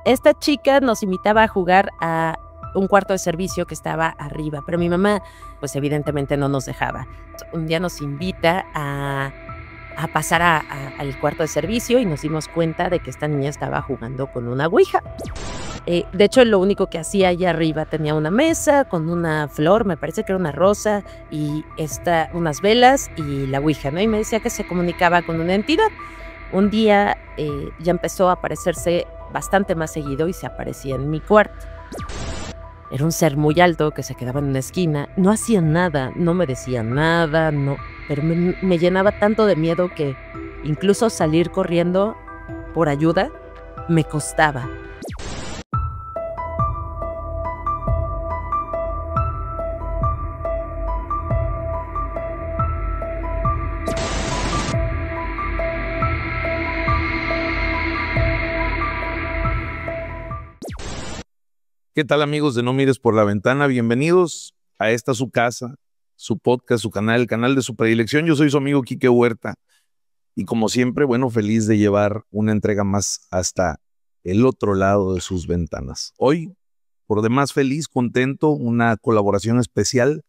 esta chica nos invitaba a jugar a un cuarto de servicio que estaba arriba, pero mi mamá, pues evidentemente no nos dejaba. Un día nos invita a pasar al cuarto de servicio y nos dimos cuenta de que esta niña estaba jugando con una ouija. De hecho, lo único que hacía allá arriba tenía una mesa con una flor, me parece que era una rosa, y unas velas y la ouija, ¿no? Y me decía que se comunicaba con una entidad. Un día ya empezó a aparecerse bastante más seguido y se aparecía en mi cuarto. Era un ser muy alto que se quedaba en una esquina, no hacía nada, no me decía nada, no, pero me llenaba tanto de miedo que incluso salir corriendo por ayuda me costaba. ¿Qué tal, amigos de No Mires por la Ventana? Bienvenidos a esta su casa, su podcast, su canal, el canal de su predilección. Yo soy su amigo Quique Huerta y como siempre, bueno, feliz de llevar una entrega más hasta el otro lado de sus ventanas. Hoy, por demás feliz, contento, una colaboración especial,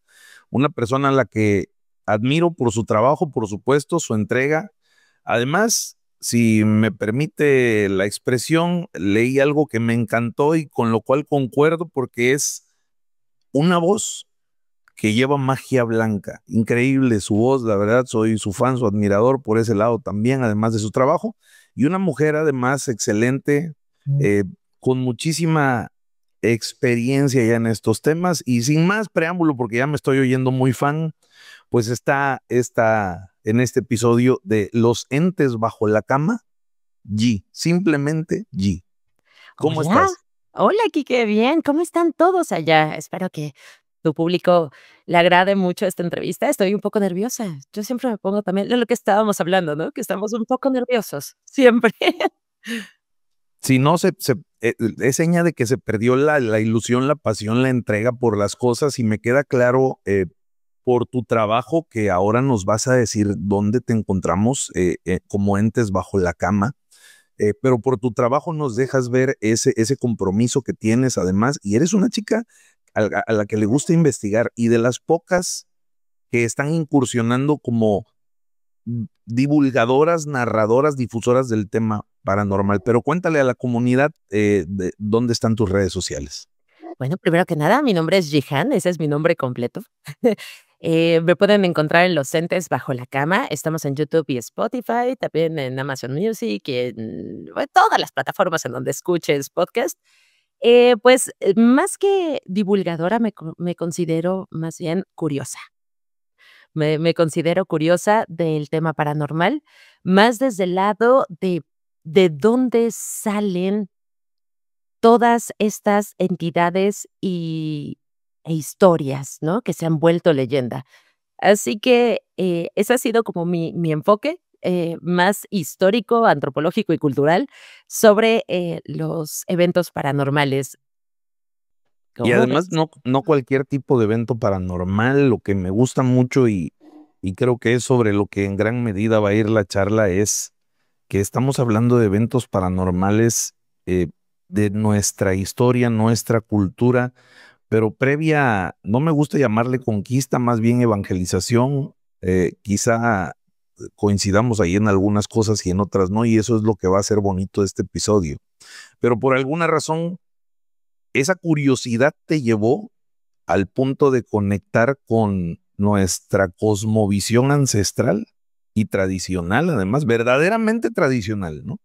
una persona a la que admiro por su trabajo, por supuesto, su entrega. Además, si me permite la expresión, leí algo que me encantó y con lo cual concuerdo porque es una voz que lleva magia blanca. Increíble su voz, la verdad, soy su fan, su admirador por ese lado también, además de su trabajo. Y una mujer además excelente, con muchísima experiencia ya en estos temas y sin más preámbulo, porque ya me estoy oyendo muy fan, pues está en este episodio de Los Entes Bajo la Cama, G, simplemente G. ¿Cómo Hola, estás? hola Quique, bien, ¿cómo están todos allá? Espero que tu público le agrade mucho esta entrevista. Estoy un poco nerviosa. Yo siempre me pongo también de lo que estábamos hablando, ¿no? Que estamos un poco nerviosos, siempre. Si no, es seña de que se perdió la ilusión, la pasión, la entrega por las cosas y me queda claro por tu trabajo que ahora nos vas a decir dónde te encontramos como entes bajo la cama. Pero por tu trabajo nos dejas ver ese compromiso que tienes además, y eres una chica a la que le gusta investigar y de las pocas que están incursionando como divulgadoras, narradoras, difusoras del tema paranormal. Pero cuéntale a la comunidad de dónde están tus redes sociales. Bueno, primero que nada, mi nombre es Jihan, ese es mi nombre completo. Me pueden encontrar en Los Entes Bajo la Cama. Estamos en YouTube y Spotify, también en Amazon Music y en todas las plataformas en donde escuches podcast. Más que divulgadora, me considero más bien curiosa. Me considero curiosa del tema paranormal, más desde el lado de dónde salen todas estas entidades e historias, ¿no? Que se han vuelto leyenda. Así que, ese ha sido como mi enfoque, más histórico, antropológico y cultural sobre, los eventos paranormales. Y ¿Cómo además ves? no cualquier tipo de evento paranormal, lo que me gusta mucho y creo que es sobre lo que en gran medida va a ir la charla es que estamos hablando de eventos paranormales eh, de nuestra historia, nuestra cultura, pero previa, no me gusta llamarle conquista, más bien evangelización, quizá coincidamos ahí en algunas cosas y en otras no, y eso es lo que va a ser bonito de este episodio. Pero por alguna razón, esa curiosidad te llevó al punto de conectar con nuestra cosmovisión ancestral y tradicional, además, verdaderamente tradicional, ¿no?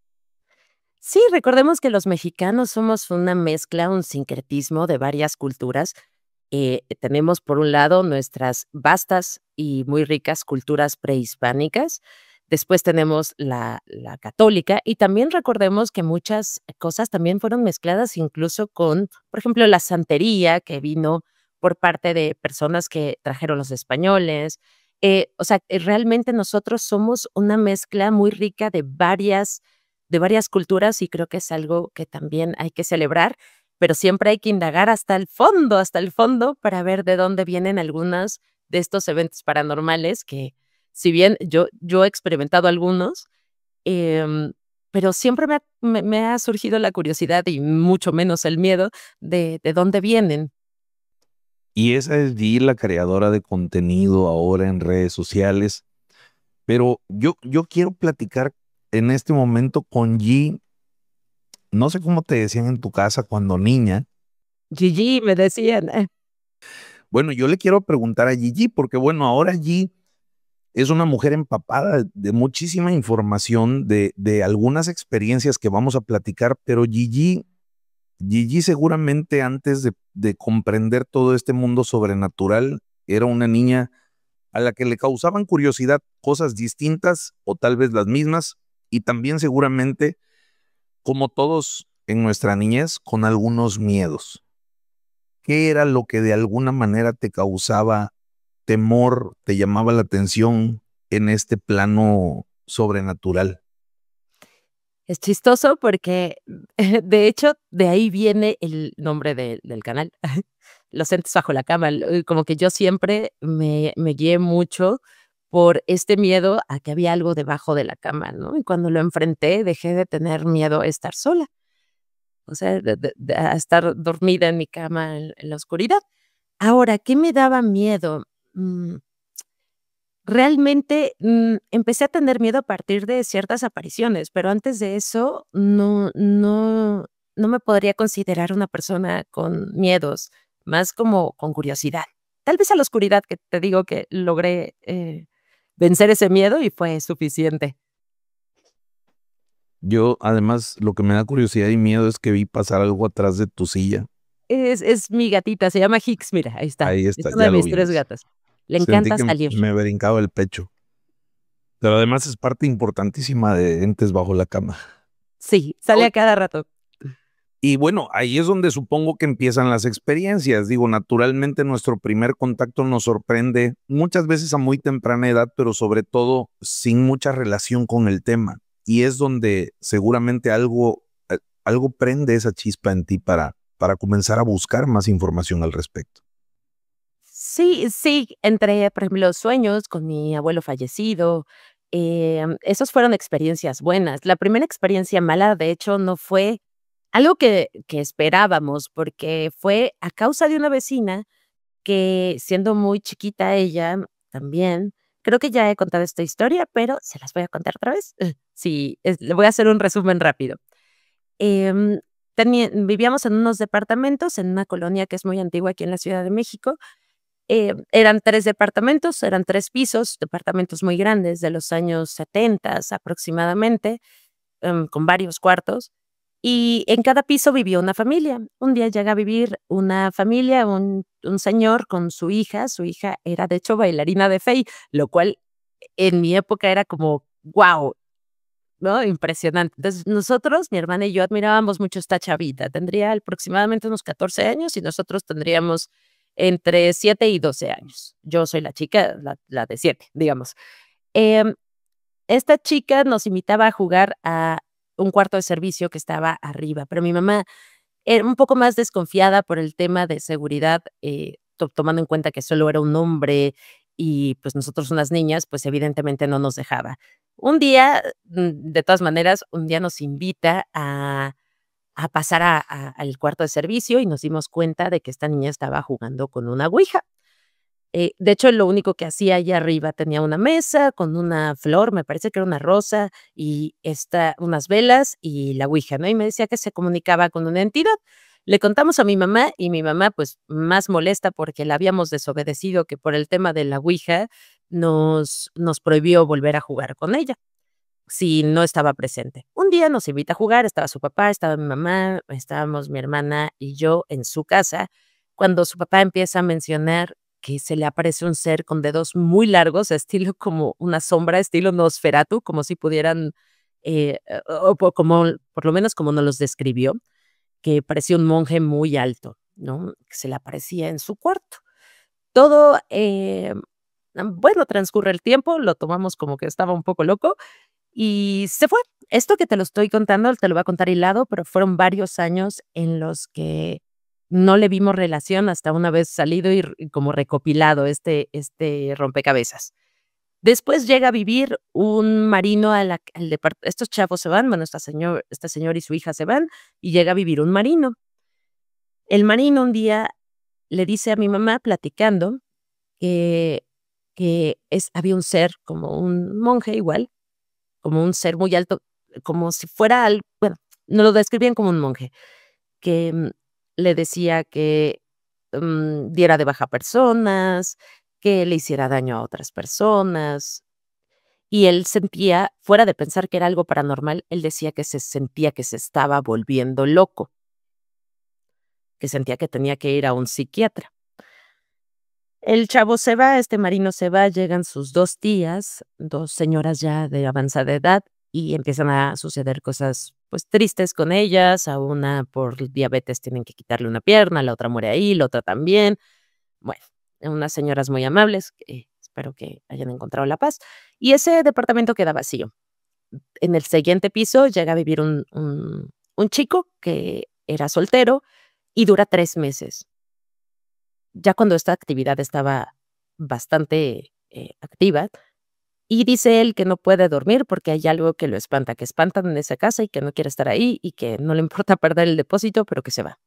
Sí, recordemos que los mexicanos somos una mezcla, un sincretismo de varias culturas. Tenemos, por un lado, nuestras vastas y muy ricas culturas prehispánicas. Después tenemos la católica y también recordemos que muchas cosas también fueron mezcladas incluso con, por ejemplo, la santería que vino por parte de personas que trajeron los españoles. Realmente nosotros somos una mezcla muy rica de varias culturas y creo que es algo que también hay que celebrar, pero siempre hay que indagar hasta el fondo para ver de dónde vienen algunos de estos eventos paranormales que, si bien yo he experimentado algunos, em, pero siempre me ha surgido la curiosidad y mucho menos el miedo de dónde vienen. Y esa es G, la creadora de contenido ahora en redes sociales. Pero yo quiero platicar en este momento con G. No sé cómo te decían en tu casa cuando niña. Gigi, me decían. Bueno, yo le quiero preguntar a Gigi, porque bueno, ahora G es una mujer empapada de muchísima información, de algunas experiencias que vamos a platicar, pero Gigi seguramente antes de comprender todo este mundo sobrenatural, era una niña a la que le causaban curiosidad cosas distintas o tal vez las mismas, y también seguramente, como todos en nuestra niñez, con algunos miedos. ¿Qué era lo que de alguna manera te causaba temor, te llamaba la atención en este plano sobrenatural? Es chistoso porque, de hecho, de ahí viene el nombre del canal, Los entes bajo la cama. Como que yo siempre me guié mucho por este miedo a que había algo debajo de la cama, ¿no? Y cuando lo enfrenté, dejé de tener miedo a estar sola, o sea, a estar dormida en mi cama en la oscuridad. Ahora, ¿qué me daba miedo? Mm, Realmente, empecé a tener miedo a partir de ciertas apariciones, pero antes de eso no me podría considerar una persona con miedos, más como con curiosidad. Tal vez a la oscuridad, que te digo que logré, vencer ese miedo y fue suficiente. Yo, además, lo que me da curiosidad y miedo es que vi pasar algo atrás de tu silla. Es mi gatita, se llama Hicks, mira, ahí está. Ahí Es está, una ya de lo mis 3 vimos. gatas. Le Sentí encanta que salir. me brincaba el pecho. Pero además es parte importantísima de Entes bajo la cama. Sí, sale a cada rato. Y bueno, ahí es donde supongo que empiezan las experiencias. Digo, naturalmente nuestro primer contacto nos sorprende muchas veces a muy temprana edad, pero sobre todo sin mucha relación con el tema. Y es donde seguramente algo prende esa chispa en ti para comenzar a buscar más información al respecto. Sí, sí, entre, por ejemplo, los sueños con mi abuelo fallecido, esos fueron experiencias buenas. La primera experiencia mala, de hecho, no fue algo que esperábamos, porque fue a causa de una vecina que, siendo muy chiquita ella también, creo que ya he contado esta historia, pero se las voy a contar otra vez. Sí, le voy a hacer un resumen rápido. Em, Vivíamos en unos departamentos en una colonia que es muy antigua aquí en la Ciudad de México. Eran 3 departamentos, eran 3 pisos, departamentos muy grandes de los años 70 aproximadamente, con varios cuartos, y en cada piso vivía una familia. Un día llega a vivir una familia, un señor con su hija era, de hecho, bailarina de Fey, lo cual en mi época era como, guau, ¿no? Impresionante. Entonces, nosotros, mi hermana y yo admirábamos mucho esta chavita. Tendría aproximadamente unos 14 años y nosotros tendríamos entre 7 y 12 años. Yo soy la chica, la de 7, digamos. Em, Esta chica nos invitaba a jugar a un cuarto de servicio que estaba arriba, pero mi mamá era un poco más desconfiada por el tema de seguridad, tomando en cuenta que solo era un hombre y, pues, nosotros unas niñas, pues, evidentemente no nos dejaba. Un día, de todas maneras, un día nos invita a pasar al cuarto de servicio y nos dimos cuenta de que esta niña estaba jugando con una ouija. De hecho, lo único que hacía allá arriba tenía una mesa con una flor, me parece que era una rosa, y unas velas y la ouija, ¿no? Y me decía que se comunicaba con una entidad. Le contamos a mi mamá y mi mamá, pues, más molesta porque la habíamos desobedecido que por el tema de la ouija, nos prohibió volver a jugar con ella si no estaba presente. Un día nos invita a jugar, estaba su papá, estaba mi mamá, estábamos mi hermana y yo en su casa, cuando su papá empieza a mencionar que se le aparece un ser con dedos muy largos, estilo como una sombra, estilo Nosferatu, como si pudieran, como, por lo menos como nos los describió, que parecía un monje muy alto, ¿no? Que se le aparecía en su cuarto. Todo, bueno, transcurre el tiempo, lo tomamos como que estaba un poco loco y se fue. Esto que te lo estoy contando, te lo voy a contar hilado, pero fueron varios años en los que no le vimos relación hasta una vez salido y como recopilado este rompecabezas. Después llega a vivir un marino al estos chavos se van, bueno, esta señora y su hija se van, y llega a vivir un marino. El marino un día le dice a mi mamá, platicando, que había un ser como un monje igual, como un ser muy alto, como si fuera bueno, nos lo describían como un monje, que, le decía que, diera de baja a personas, que le hiciera daño a otras personas. Y él sentía, fuera de pensar que era algo paranormal, él decía que se sentía que se estaba volviendo loco, que sentía que tenía que ir a un psiquiatra. El chavo se va, este marino se va, llegan sus 2 tías, 2 señoras ya de avanzada edad, y empiezan a suceder cosas, pues, tristes con ellas. A una por diabetes tienen que quitarle una pierna, la otra muere ahí, la otra también. Bueno, unas señoras muy amables, que espero que hayan encontrado la paz. Y ese departamento queda vacío. En el siguiente piso llega a vivir un chico que era soltero y dura 3 meses. Ya cuando esta actividad estaba bastante, activa, y dice él que no puede dormir porque hay algo que lo espanta, que espantan en esa casa y que no quiere estar ahí y que no le importa perder el depósito, pero que se va.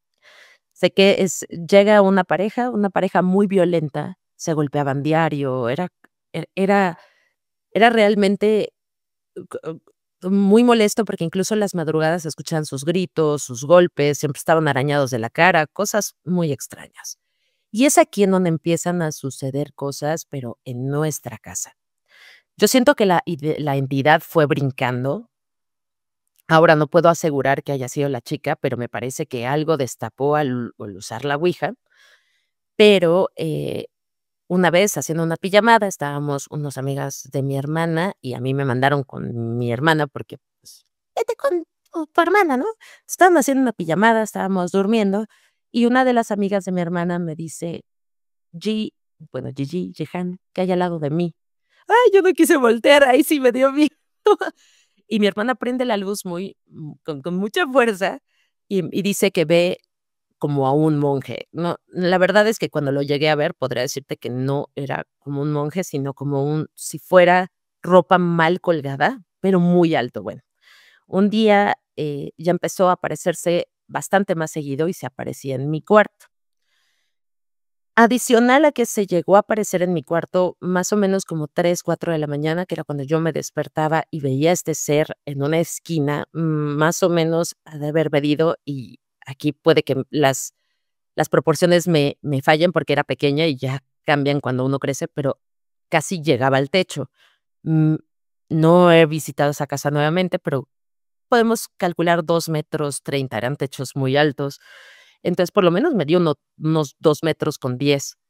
Sé que llega una pareja muy violenta, se golpeaban diario, era realmente muy molesto porque incluso en las madrugadas se escuchaban sus gritos, sus golpes, siempre estaban arañados de la cara, cosas muy extrañas. Y es aquí en donde empiezan a suceder cosas, pero en nuestra casa. Yo siento que la entidad fue brincando. Ahora no puedo asegurar que haya sido la chica, pero me parece que algo destapó al usar la ouija. Pero una vez haciendo una pijamada, estábamos unas amigas de mi hermana y a mí me mandaron con mi hermana porque, pues, vete con tu hermana, ¿no? Estaban haciendo una pijamada, estábamos durmiendo y una de las amigas de mi hermana me dice: G, bueno, Gigi, Jehan, que hay al lado de mí. Ay, yo no quise voltear, ahí sí me dio miedo. Y mi hermana prende la luz con mucha fuerza y dice que ve como a un monje. No, la verdad es que cuando lo llegué a ver, podría decirte que no era como un monje, sino como si fuera ropa mal colgada, pero muy alto. Bueno, un día, ya empezó a aparecerse bastante más seguido y se aparecía en mi cuarto. Adicional a que se llegó a aparecer en mi cuarto más o menos como 3, 4 de la mañana, que era cuando yo me despertaba y veía a este ser en una esquina, más o menos ha de haber medido, y aquí puede que las proporciones me fallen porque era pequeña y ya cambian cuando uno crece, pero casi llegaba al techo. Mm, no he visitado esa casa nuevamente, pero podemos calcular 2,30 m, eran techos muy altos. Entonces, por lo menos me dio unos 2,10 m.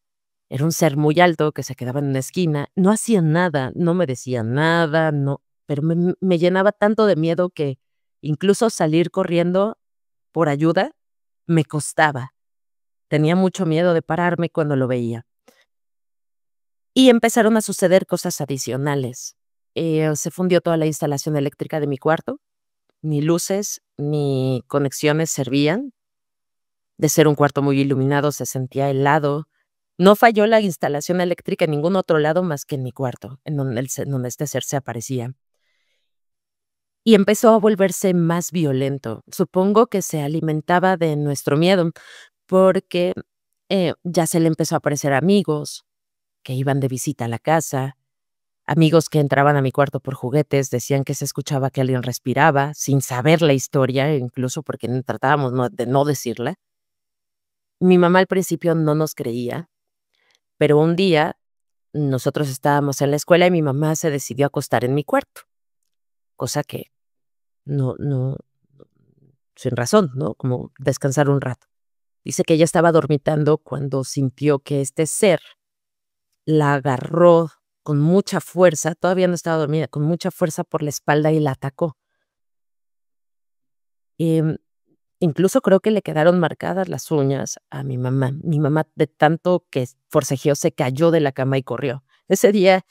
Era un ser muy alto que se quedaba en una esquina, no hacía nada, no me decía nada, no, pero me llenaba tanto de miedo que incluso salir corriendo por ayuda me costaba. Tenía mucho miedo de pararme cuando lo veía. Y empezaron a suceder cosas adicionales. Se fundió toda la instalación eléctrica de mi cuarto, ni luces ni conexiones servían. De ser un cuarto muy iluminado, se sentía helado. No falló la instalación eléctrica en ningún otro lado más que en mi cuarto, en donde este ser se aparecía. Y empezó a volverse más violento. Supongo que se alimentaba de nuestro miedo, porque, ya se le empezó a aparecer amigos que iban de visita a la casa, amigos que entraban a mi cuarto por juguetes, decían que se escuchaba que alguien respiraba, sin saber la historia, incluso porque tratábamos de no decirla. Mi mamá al principio no nos creía, pero un día nosotros estábamos en la escuela y mi mamá se decidió a acostar en mi cuarto, cosa que no, sin razón, ¿no? Como descansar un rato. Dice que ella estaba dormitando cuando sintió que este ser la agarró con mucha fuerza, todavía no estaba dormida, con mucha fuerza por la espalda y la atacó. Em, Incluso creo que le quedaron marcadas las uñas a mi mamá. Mi mamá, de tanto que forcejeó, se cayó de la cama y corrió. Ese día,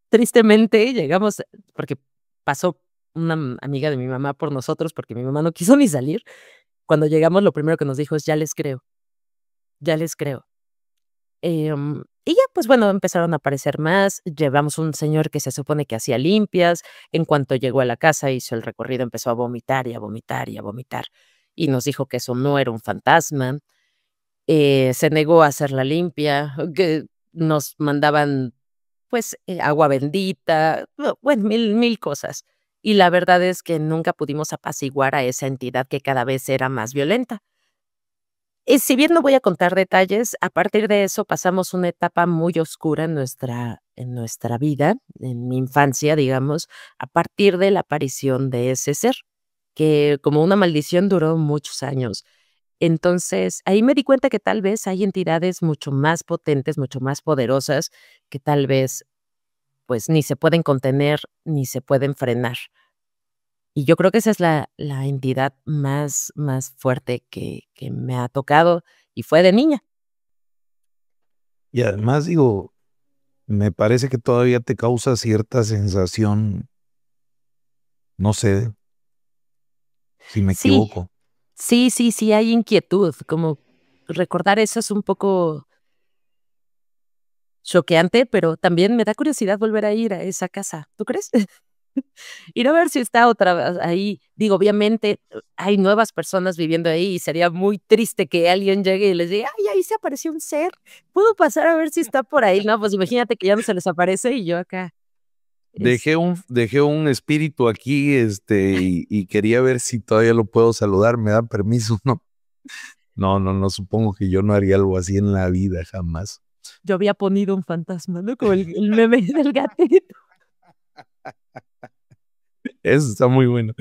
tristemente, llegamos, porque pasó una amiga de mi mamá por nosotros, porque mi mamá no quiso ni salir. Cuando llegamos, lo primero que nos dijo es: "Ya les creo, ya les creo". Y ya, pues bueno, empezaron a aparecer más. Llevamos un señor que se supone que hacía limpias. En cuanto llegó a la casa, hizo el recorrido, empezó a vomitar y a vomitar y a vomitar. Y nos dijo que eso no era un fantasma. Se negó a hacer la limpia, que nos mandaban, pues, agua bendita, bueno, mil cosas. Y la verdad es que nunca pudimos apaciguar a esa entidad que cada vez era más violenta. Si bien no voy a contar detalles, a partir de eso pasamos una etapa muy oscura en nuestra vida, en mi infancia, digamos, a partir de la aparición de ese ser, que como una maldición duró muchos años. Entonces, ahí me di cuenta que tal vez hay entidades mucho más potentes, mucho más poderosas, que tal vez, pues, ni se pueden contener, ni se pueden frenar. Y yo creo que esa es la entidad más fuerte que me ha tocado, y fue de niña. Y además digo, me parece que todavía te causa cierta sensación, no sé si me Sí, equivoco. sí, hay inquietud, como recordar eso es un poco choqueante, pero también me da curiosidad volver a ir a esa casa, ¿tú crees? Ir a ver si está otra vez ahí. Digo, obviamente, hay nuevas personas viviendo ahí y sería muy triste que alguien llegue y les diga: "Ay, ahí se apareció un ser, ¿puedo pasar a ver si está por ahí?". No, pues imagínate que ya no se les aparece y yo acá, es Dejé un espíritu aquí, y quería ver si todavía lo puedo saludar, ¿me da permiso? No, no, supongo que yo no haría algo así en la vida, jamás. yo había ponido un fantasma, ¿no? Como el meme del gatito. Eso está muy bueno.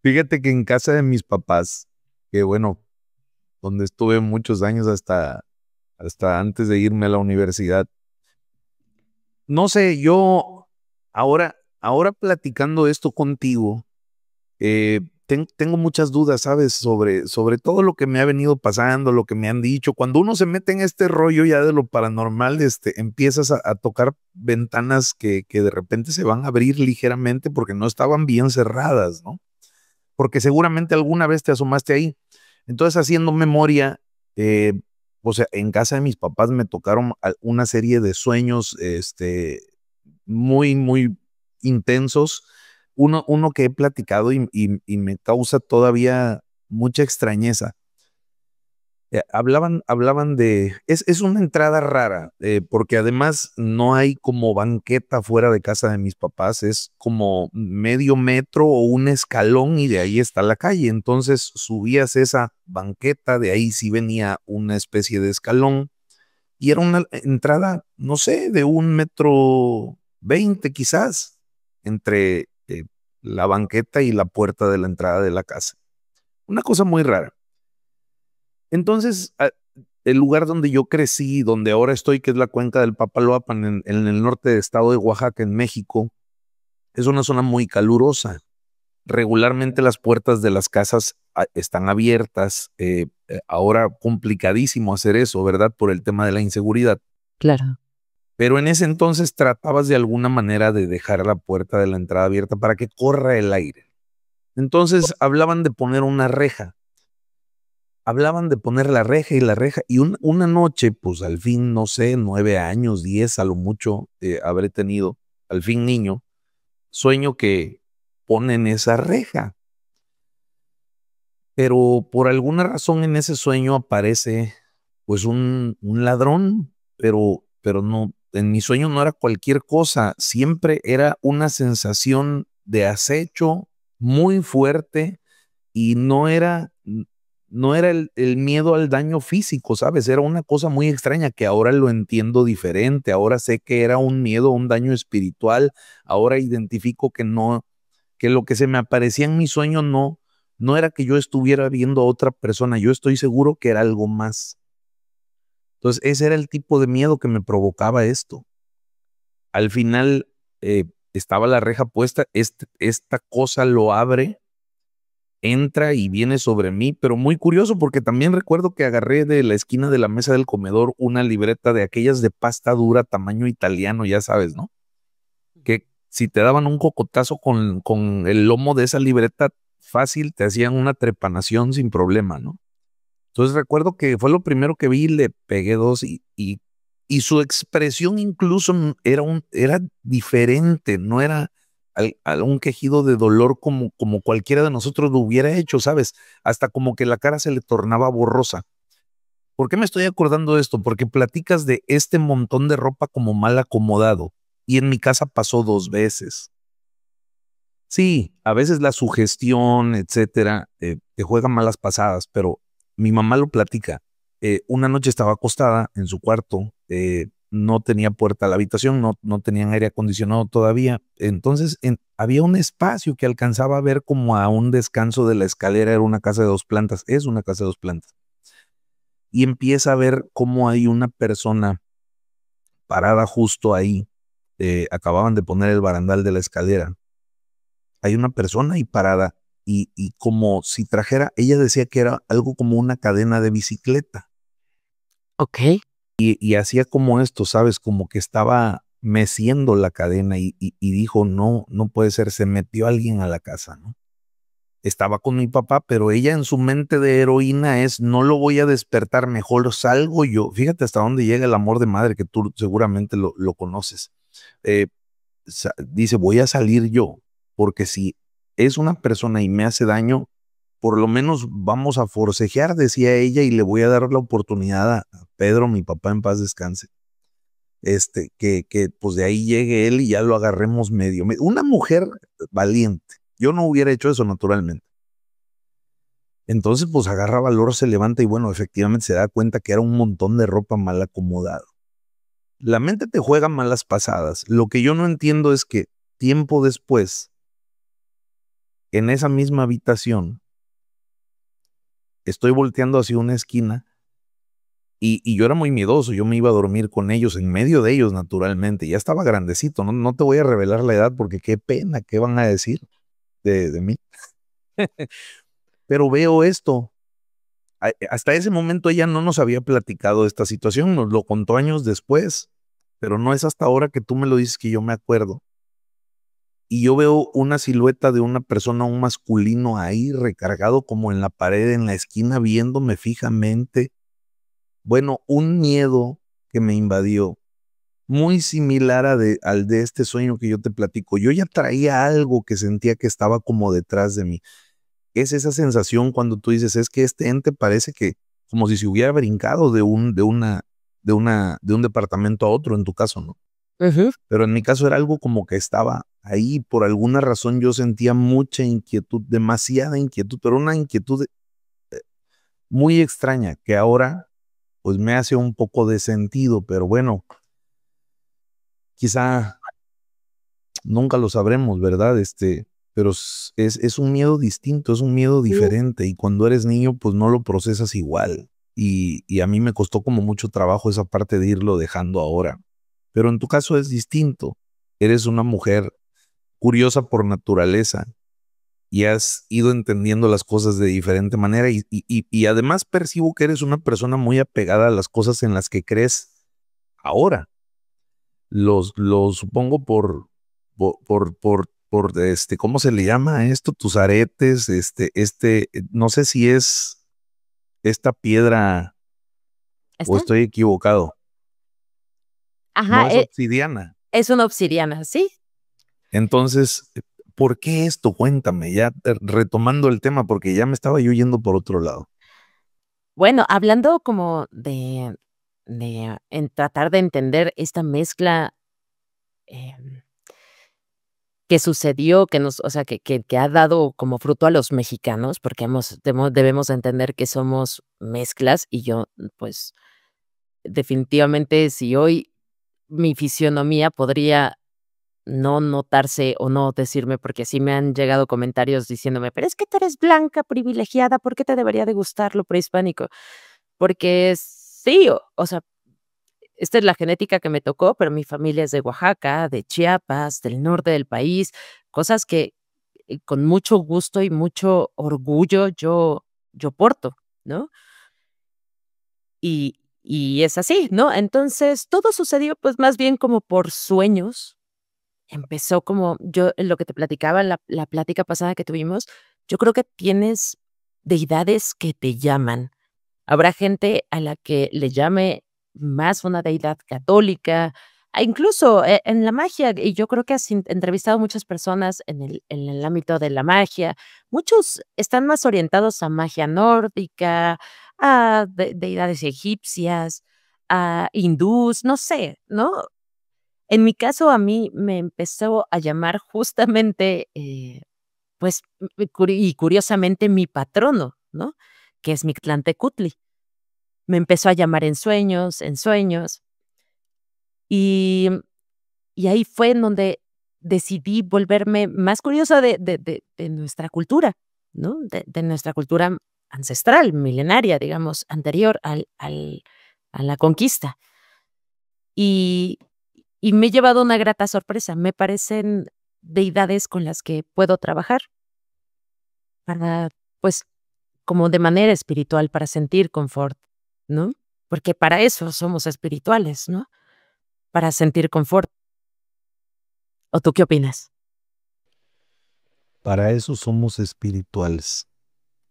Fíjate que en casa de mis papás, que bueno, donde estuve muchos años hasta antes de irme a la universidad. No sé, yo ahora platicando esto contigo, tengo muchas dudas, ¿sabes? Sobre todo lo que me ha venido pasando, lo que me han dicho. Cuando uno se mete en este rollo ya de lo paranormal, empiezas a tocar ventanas que de repente se van a abrir ligeramente porque no estaban bien cerradas, ¿no? Porque seguramente alguna vez te asomaste ahí. Entonces, haciendo memoria, eh, o sea, en casa de mis papás me tocaron una serie de sueños, muy intensos. Uno que he platicado y me causa todavía mucha extrañeza. Hablaban es una entrada rara, porque además no hay como banqueta fuera de casa de mis papás, es como medio metro o un escalón y de ahí está la calle. Entonces subías esa banqueta, de ahí sí venía una especie de escalón y era una entrada, no sé, de 1,20 m quizás, entre la banqueta y la puerta de la entrada de la casa. Una cosa muy rara. Entonces, el lugar donde yo crecí, donde ahora estoy, que es la cuenca del Papaloapan, en el norte del estado de Oaxaca, en México, es una zona muy calurosa. Regularmente las puertas de las casas están abiertas. Ahora complicadísimo hacer eso, ¿verdad? Por el tema de la inseguridad. Claro. Pero en ese entonces tratabas de alguna manera de dejar la puerta de la entrada abierta para que corra el aire. Entonces hablaban de poner una reja. Hablaban de poner la reja y la reja, y una noche, pues, al fin, no sé, 9 años, 10 a lo mucho, habré tenido, al fin niño, sueño que ponen esa reja, pero por alguna razón en ese sueño aparece, pues, un ladrón, pero no, en mi sueño no era cualquier cosa, siempre era una sensación de acecho muy fuerte y no era el miedo al daño físico, ¿sabes? Era una cosa muy extraña que ahora lo entiendo diferente. Ahora sé que era un miedo a un daño espiritual. Ahora identifico que no, que lo que se me aparecía en mi sueño no era que yo estuviera viendo a otra persona. Yo estoy seguro que era algo más. Entonces, ese era el tipo de miedo que me provocaba esto. Al final, estaba la reja puesta, esta cosa lo abre, entra y viene sobre mí, pero muy curioso porque también recuerdo que agarré de la esquina de la mesa del comedor una libreta de aquellas de pasta dura tamaño italiano, ya sabes, ¿no? Que si te daban un cocotazo con el lomo de esa libreta, fácil te hacían una trepanación sin problema, ¿no? Entonces recuerdo que fue lo primero que vi, le pegué dos y y su expresión incluso era diferente, no era un quejido de dolor como cualquiera de nosotros lo hubiera hecho, ¿sabes? Hasta como que la cara se le tornaba borrosa. ¿Por qué me estoy acordando de esto? Porque platicas de este montón de ropa como mal acomodado, y en mi casa pasó 2 veces. Sí, a veces la sugestión, etcétera, te juega malas pasadas, pero mi mamá lo platica. Una noche estaba acostada en su cuarto, no tenía puerta a la habitación, no tenían aire acondicionado todavía. Entonces había un espacio que alcanzaba a ver como a un descanso de la escalera. Era una casa de 2 plantas, es una casa de 2 plantas. Y empieza a ver cómo hay una persona parada justo ahí. Acababan de poner el barandal de la escalera. Hay una persona ahí parada y como si trajera, ella decía que era algo como una cadena de bicicleta. Ok. Y hacía como esto, ¿sabes? Como que estaba meciendo la cadena y dijo, no, no puede ser, se metió alguien a la casa, ¿no? Estaba con mi papá, pero ella en su mente de heroína es, no lo voy a despertar, mejor salgo yo. Fíjate hasta dónde llega el amor de madre, que tú seguramente lo conoces. Eh, Dice, voy a salir yo, porque si es una persona y me hace daño, por lo menos vamos a forcejear, decía ella, y le voy a dar la oportunidad a Pedro, mi papá en paz descanse, que pues de ahí llegue él y ya lo agarremos medio. Una mujer valiente. Yo no hubiera hecho eso naturalmente. Entonces pues agarra valor, se levanta y bueno, efectivamente se da cuenta que era un montón de ropa mal acomodado. La mente te juega malas pasadas. Lo que yo no entiendo es que tiempo después, en esa misma habitación, estoy volteando hacia una esquina y yo era muy miedoso. Yo me iba a dormir con ellos, en medio de ellos, naturalmente. Ya estaba grandecito. No te voy a revelar la edad porque qué pena, qué van a decir de mí. Pero veo esto. Hasta ese momento ella no nos había platicado esta situación, nos lo contó años después, pero no es hasta ahora que tú me lo dices que yo me acuerdo. Y yo veo una silueta de una persona, un masculino ahí recargado como en la pared, en la esquina, viéndome fijamente. Bueno, un miedo que me invadió, muy similar al de este sueño que yo te platico. Yo ya traía algo que sentía que estaba como detrás de mí. Es esa sensación cuando tú dices, es que este ente parece que como si se hubiera brincado de un departamento a otro, en tu caso, ¿no? Ujú. Pero en mi caso era algo como que estaba ahí. Por alguna razón yo sentía mucha inquietud, demasiada inquietud, pero una inquietud muy extraña que ahora pues me hace un poco de sentido, pero bueno, quizá nunca lo sabremos, ¿verdad? Pero es un miedo distinto, es un miedo diferente y cuando eres niño pues no lo procesas igual y a mí me costó como mucho trabajo esa parte de irlo dejando ahora. Pero en tu caso es distinto, eres una mujer curiosa por naturaleza y has ido entendiendo las cosas de diferente manera y además percibo que eres una persona muy apegada a las cosas en las que crees ahora. Lo supongo por ¿cómo se le llama a esto? Tus aretes, no sé si es esta piedra o ¿Está? estoy equivocado. No Ajá, es obsidiana. es una obsidiana, ¿sí? Entonces, ¿por qué esto? Cuéntame, ya retomando el tema, porque ya me estaba yo yendo por otro lado. Bueno, hablando como de en tratar de entender esta mezcla, em, que sucedió, que nos o sea, que ha dado como fruto a los mexicanos, porque debemos entender que somos mezclas, y yo, pues, definitivamente, si hoy mi fisionomía podría no notarse o no decirme, porque sí me han llegado comentarios diciéndome: "Pero es que tú eres blanca, privilegiada, ¿por qué te debería de gustar lo prehispánico?". Porque sí, o sea, esta es la genética que me tocó, pero mi familia es de Oaxaca, de Chiapas, del norte del país, cosas que, con mucho gusto y mucho orgullo yo porto, ¿no? Y es así, ¿no? Entonces, todo sucedió, pues, más bien como por sueños. Empezó como yo lo que te platicaba en la plática pasada que tuvimos, yo creo que tienes deidades que te llaman. Habrá gente a la que le llame más una deidad católica, incluso en la magia, y yo creo que has entrevistado muchas personas en el ámbito de la magia. Muchos están más orientados a magia nórdica, a deidades egipcias, a hindús, no sé, ¿no? En mi caso, a mí me empezó a llamar justamente, pues, y curiosamente mi patrono, ¿no? Que es Mictlantecutli. Me empezó a llamar en sueños, y y ahí fue en donde decidí volverme más curiosa de nuestra cultura, ¿no? De nuestra cultura ancestral, milenaria, digamos, anterior a la conquista. Y y me he llevado una grata sorpresa. Me parecen deidades con las que puedo trabajar para, pues, como de manera espiritual, para sentir confort, ¿no? Porque para eso somos espirituales, ¿no? Para sentir confort. ¿O tú qué opinas? Para eso somos espirituales.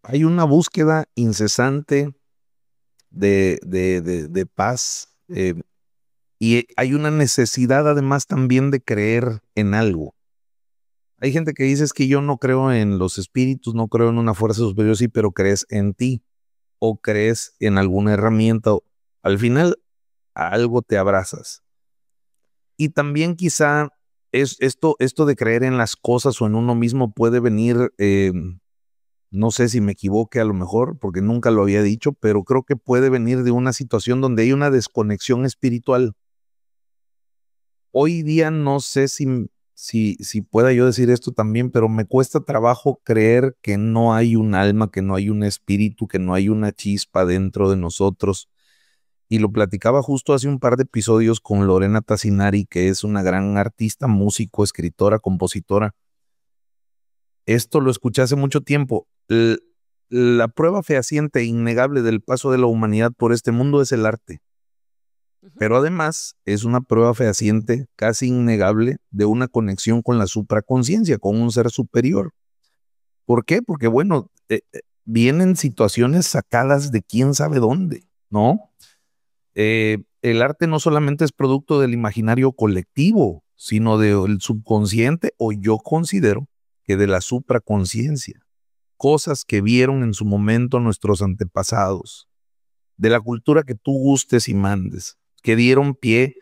Hay una búsqueda incesante de paz, y hay una necesidad además también de creer en algo. Hay gente que dice es que yo no creo en los espíritus, no creo en una fuerza superior, sí, pero crees en ti o crees en alguna herramienta. Al final, a algo te abrazas. Y también quizá esto de creer en las cosas o en uno mismo puede venir, no sé si me equivoque a lo mejor, porque nunca lo había dicho, pero creo que puede venir de una situación donde hay una desconexión espiritual. Hoy día no sé si pueda yo decir esto también, pero me cuesta trabajo creer que no hay un alma, que no hay un espíritu, que no hay una chispa dentro de nosotros. Y lo platicaba justo hace un par de episodios con Lorena Tassinari, que es una gran artista, músico, escritora, compositora. Esto lo escuché hace mucho tiempo. La prueba fehaciente e innegable del paso de la humanidad por este mundo es el arte. Ujú. Pero además es una prueba fehaciente, casi innegable, de una conexión con la supraconciencia, con un ser superior. ¿Por qué? Porque, bueno, vienen situaciones sacadas de quién sabe dónde, ¿no? El arte no solamente es producto del imaginario colectivo, sino del subconsciente, o yo considero que de la supraconciencia. Cosas que vieron en su momento nuestros antepasados, de la cultura que tú gustes y mandes, que dieron pie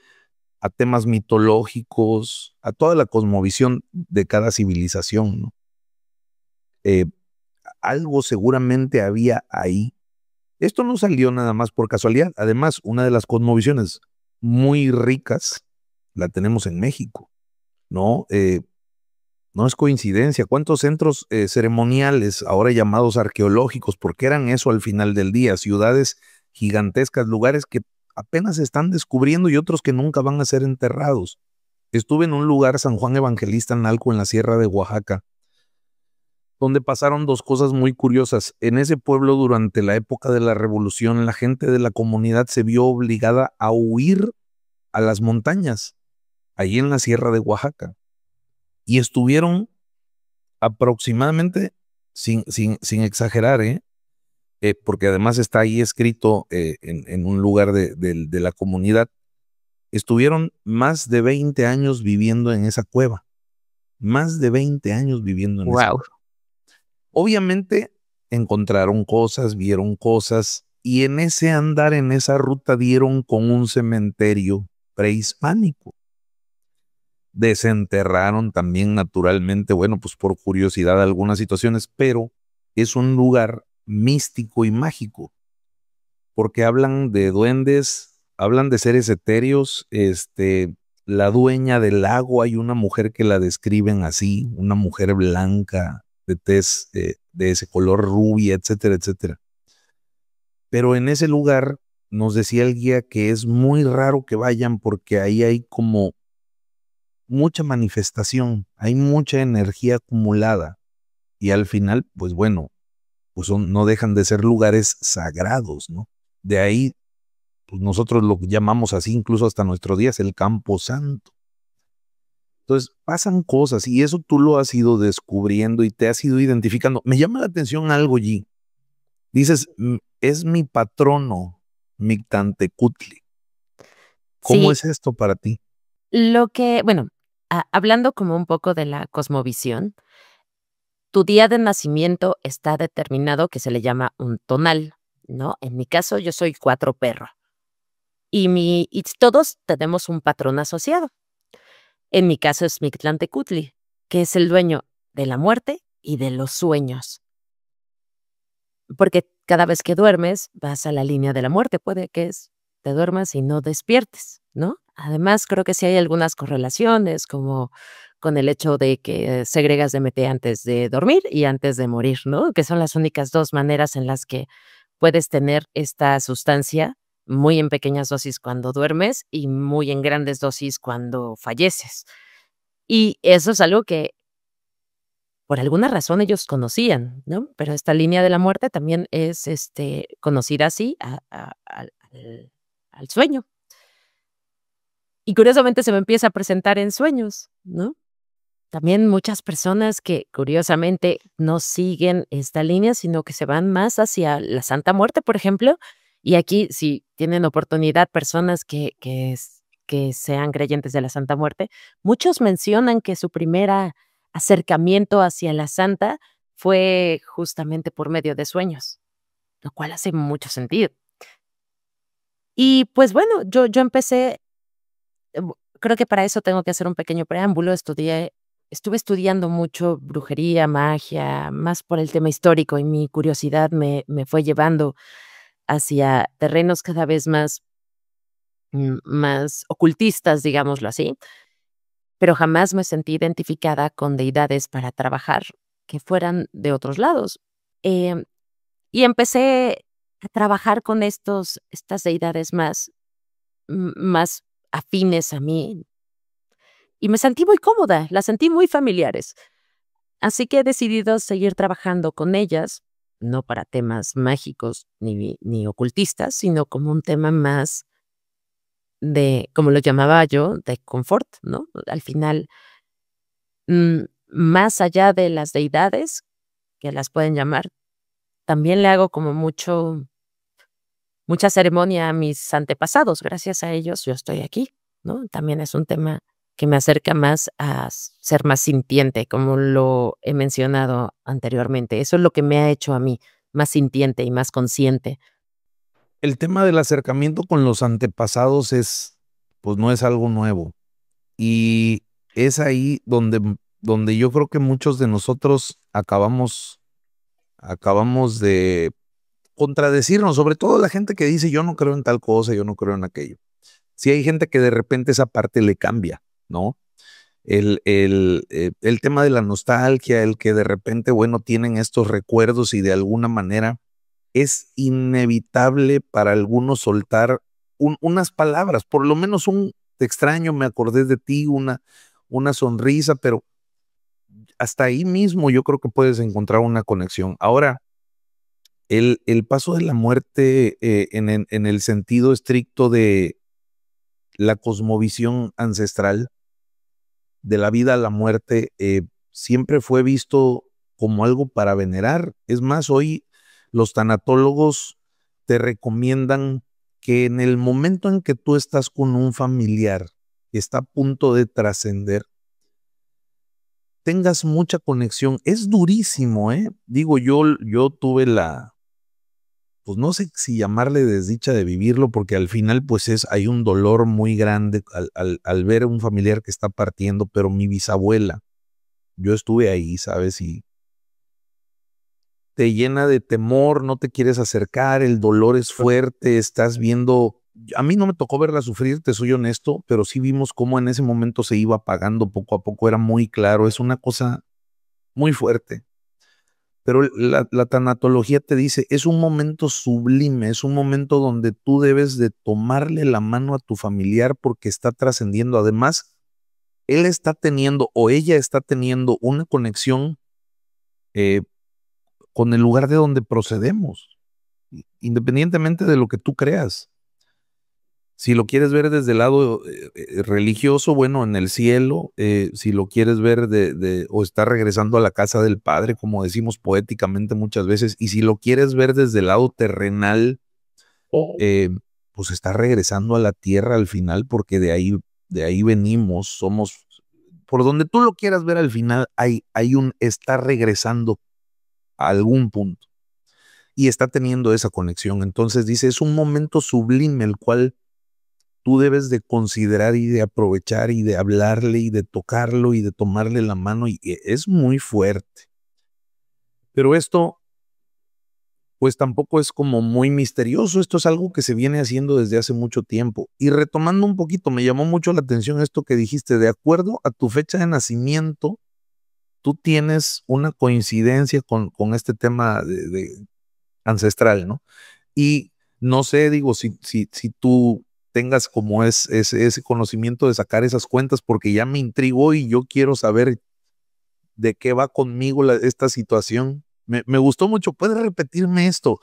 a temas mitológicos, a toda la cosmovisión de cada civilización, ¿no? Eh, Algo seguramente había ahí. Esto no salió nada más por casualidad. Además, una de las cosmovisiones muy ricas la tenemos en México, ¿no? No es coincidencia. ¿Cuántos centros ceremoniales, ahora llamados arqueológicos, porque eran eso al final del día? Ciudades gigantescas, lugares que apenas se están descubriendo y otros que nunca van a ser enterrados. Estuve en un lugar, San Juan Evangelista Nalco, en la Sierra de Oaxaca, donde pasaron dos cosas muy curiosas. En ese pueblo, durante la época de la revolución, la gente de la comunidad se vio obligada a huir a las montañas, allí en la Sierra de Oaxaca, y estuvieron aproximadamente, sin exagerar, porque además está ahí escrito en un lugar de la comunidad, estuvieron más de 20 años viviendo en esa cueva, más de 20 años viviendo en esa Guau. cueva. Obviamente encontraron cosas, vieron cosas, y en ese andar, en esa ruta, dieron con un cementerio prehispánico. Desenterraron también naturalmente, bueno, pues por curiosidad algunas situaciones, pero es un lugar místico y mágico, porque hablan de duendes, hablan de seres etéreos, la dueña del lago, hay una mujer que la describen así, una mujer blanca, de tez de ese color rubia, etcétera, etcétera. Pero en ese lugar nos decía el guía que es muy raro que vayan porque ahí hay como mucha manifestación, hay mucha energía acumulada y al final, pues bueno, pues no dejan de ser lugares sagrados, ¿no? De ahí, pues nosotros lo llamamos así incluso hasta nuestros días, el Campo Santo. Entonces, pasan cosas y eso tú lo has ido descubriendo y te has ido identificando. Me llama la atención algo, G. Dices, es mi patrono, Mictlantecutli. ¿Cómo Sí, es esto para ti? bueno, hablando como un poco de la cosmovisión, tu día de nacimiento está determinado, que se le llama un tonal, ¿no? En mi caso, yo soy 4 perro, y todos tenemos un patrón asociado. En mi caso es Mictlantecutli, que es el dueño de la muerte y de los sueños, porque cada vez que duermes vas a la línea de la muerte, puede que te duermas y no despiertes, ¿no? Además, creo que sí hay algunas correlaciones, como con el hecho de que segregas DMT antes de dormir y antes de morir, ¿no? Que son las únicas 2 maneras en las que puedes tener esta sustancia muy en pequeñas dosis cuando duermes y muy en grandes dosis cuando falleces. Y eso es algo que por alguna razón ellos conocían, ¿no? Pero esta línea de la muerte también es, conocida así al sueño. Y curiosamente se me empieza a presentar en sueños, ¿no? También muchas personas que curiosamente no siguen esta línea, sino que se van más hacia la Santa Muerte, por ejemplo. Y aquí, si tienen oportunidad, personas que sean creyentes de la Santa Muerte, muchos mencionan que su primera acercamiento hacia la Santa fue justamente por medio de sueños, lo cual hace mucho sentido. Y pues bueno, yo empecé, creo que para eso tengo que hacer un pequeño preámbulo. Estuve estudiando mucho brujería, magia, más por el tema histórico, y mi curiosidad me fue llevando hacia terrenos cada vez más ocultistas, digámoslo así, pero jamás me sentí identificada con deidades para trabajar que fueran de otros lados. Em, y empecé a trabajar con estas deidades más afines a mí, y me sentí muy cómoda, las sentí muy familiares. Así que he decidido seguir trabajando con ellas, no para temas mágicos ni ocultistas, sino como un tema más de, como lo llamaba yo, de confort, ¿no? Al final, más allá de las deidades, que las pueden llamar, también le hago como mucha ceremonia a mis antepasados. Gracias a ellos yo estoy aquí, ¿no? También es un tema que me acerca más a ser más sintiente, como lo he mencionado anteriormente. Eso es lo que me ha hecho a mí más sintiente y más consciente. El tema del acercamiento con los antepasados pues no es algo nuevo. Y es ahí donde yo creo que muchos de nosotros acabamos de contradecirnos, sobre todo la gente que dice yo no creo en tal cosa, yo no creo en aquello. Sí hay gente que de repente esa parte le cambia, ¿no? El tema de la nostalgia, el que de repente, bueno, tienen estos recuerdos y de alguna manera es inevitable para algunos soltar unas palabras, por lo menos un te extraño, me acordé de ti, una sonrisa, pero hasta ahí mismo yo creo que puedes encontrar una conexión. Ahora, el paso de la muerte en el sentido estricto de la cosmovisión ancestral, de la vida a la muerte, siempre fue visto como algo para venerar. Es más, hoy los tanatólogos te recomiendan que en el momento en que tú estás con un familiar que está a punto de trascender, tengas mucha conexión. Es durísimo, ¿eh? Digo, yo tuve pues no sé si llamarle desdicha de vivirlo, porque al final pues hay un dolor muy grande al ver a un familiar que está partiendo, pero mi bisabuela, yo estuve ahí, ¿sabes? Y te llena de temor, no te quieres acercar, el dolor es fuerte, estás viendo, a mí no me tocó verla sufrir, te soy honesto, pero sí vimos cómo en ese momento se iba apagando poco a poco, era muy claro, es una cosa muy fuerte. Pero la tanatología te dice, es un momento sublime, es un momento donde tú debes de tomarle la mano a tu familiar porque está trascendiendo. Además, él está teniendo o ella está teniendo una conexión eh, con el lugar de donde procedemos, independientemente de lo que tú creas. Si lo quieres ver desde el lado religioso, bueno, en el cielo, si lo quieres ver o está regresando a la casa del Padre, como decimos poéticamente muchas veces, y si lo quieres ver desde el lado terrenal, eh, pues está regresando a la tierra al final, porque de ahí venimos, somos, por donde tú lo quieras ver al final, está regresando a algún punto y está teniendo esa conexión. Entonces dice, es un momento sublime el cual tú debes de considerar y de aprovechar y de hablarle y de tocarlo y de tomarle la mano, y es muy fuerte. Pero esto, pues tampoco es como muy misterioso, esto es algo que se viene haciendo desde hace mucho tiempo. Y retomando un poquito, me llamó mucho la atención esto que dijiste, de acuerdo a tu fecha de nacimiento, tú tienes una coincidencia con este tema de ancestral, ¿no? Y no sé, digo, si tú tengas como ese conocimiento de sacar esas cuentas, porque ya me intrigó y yo quiero saber de qué va conmigo esta situación. Me gustó mucho. ¿Puedes repetirme esto?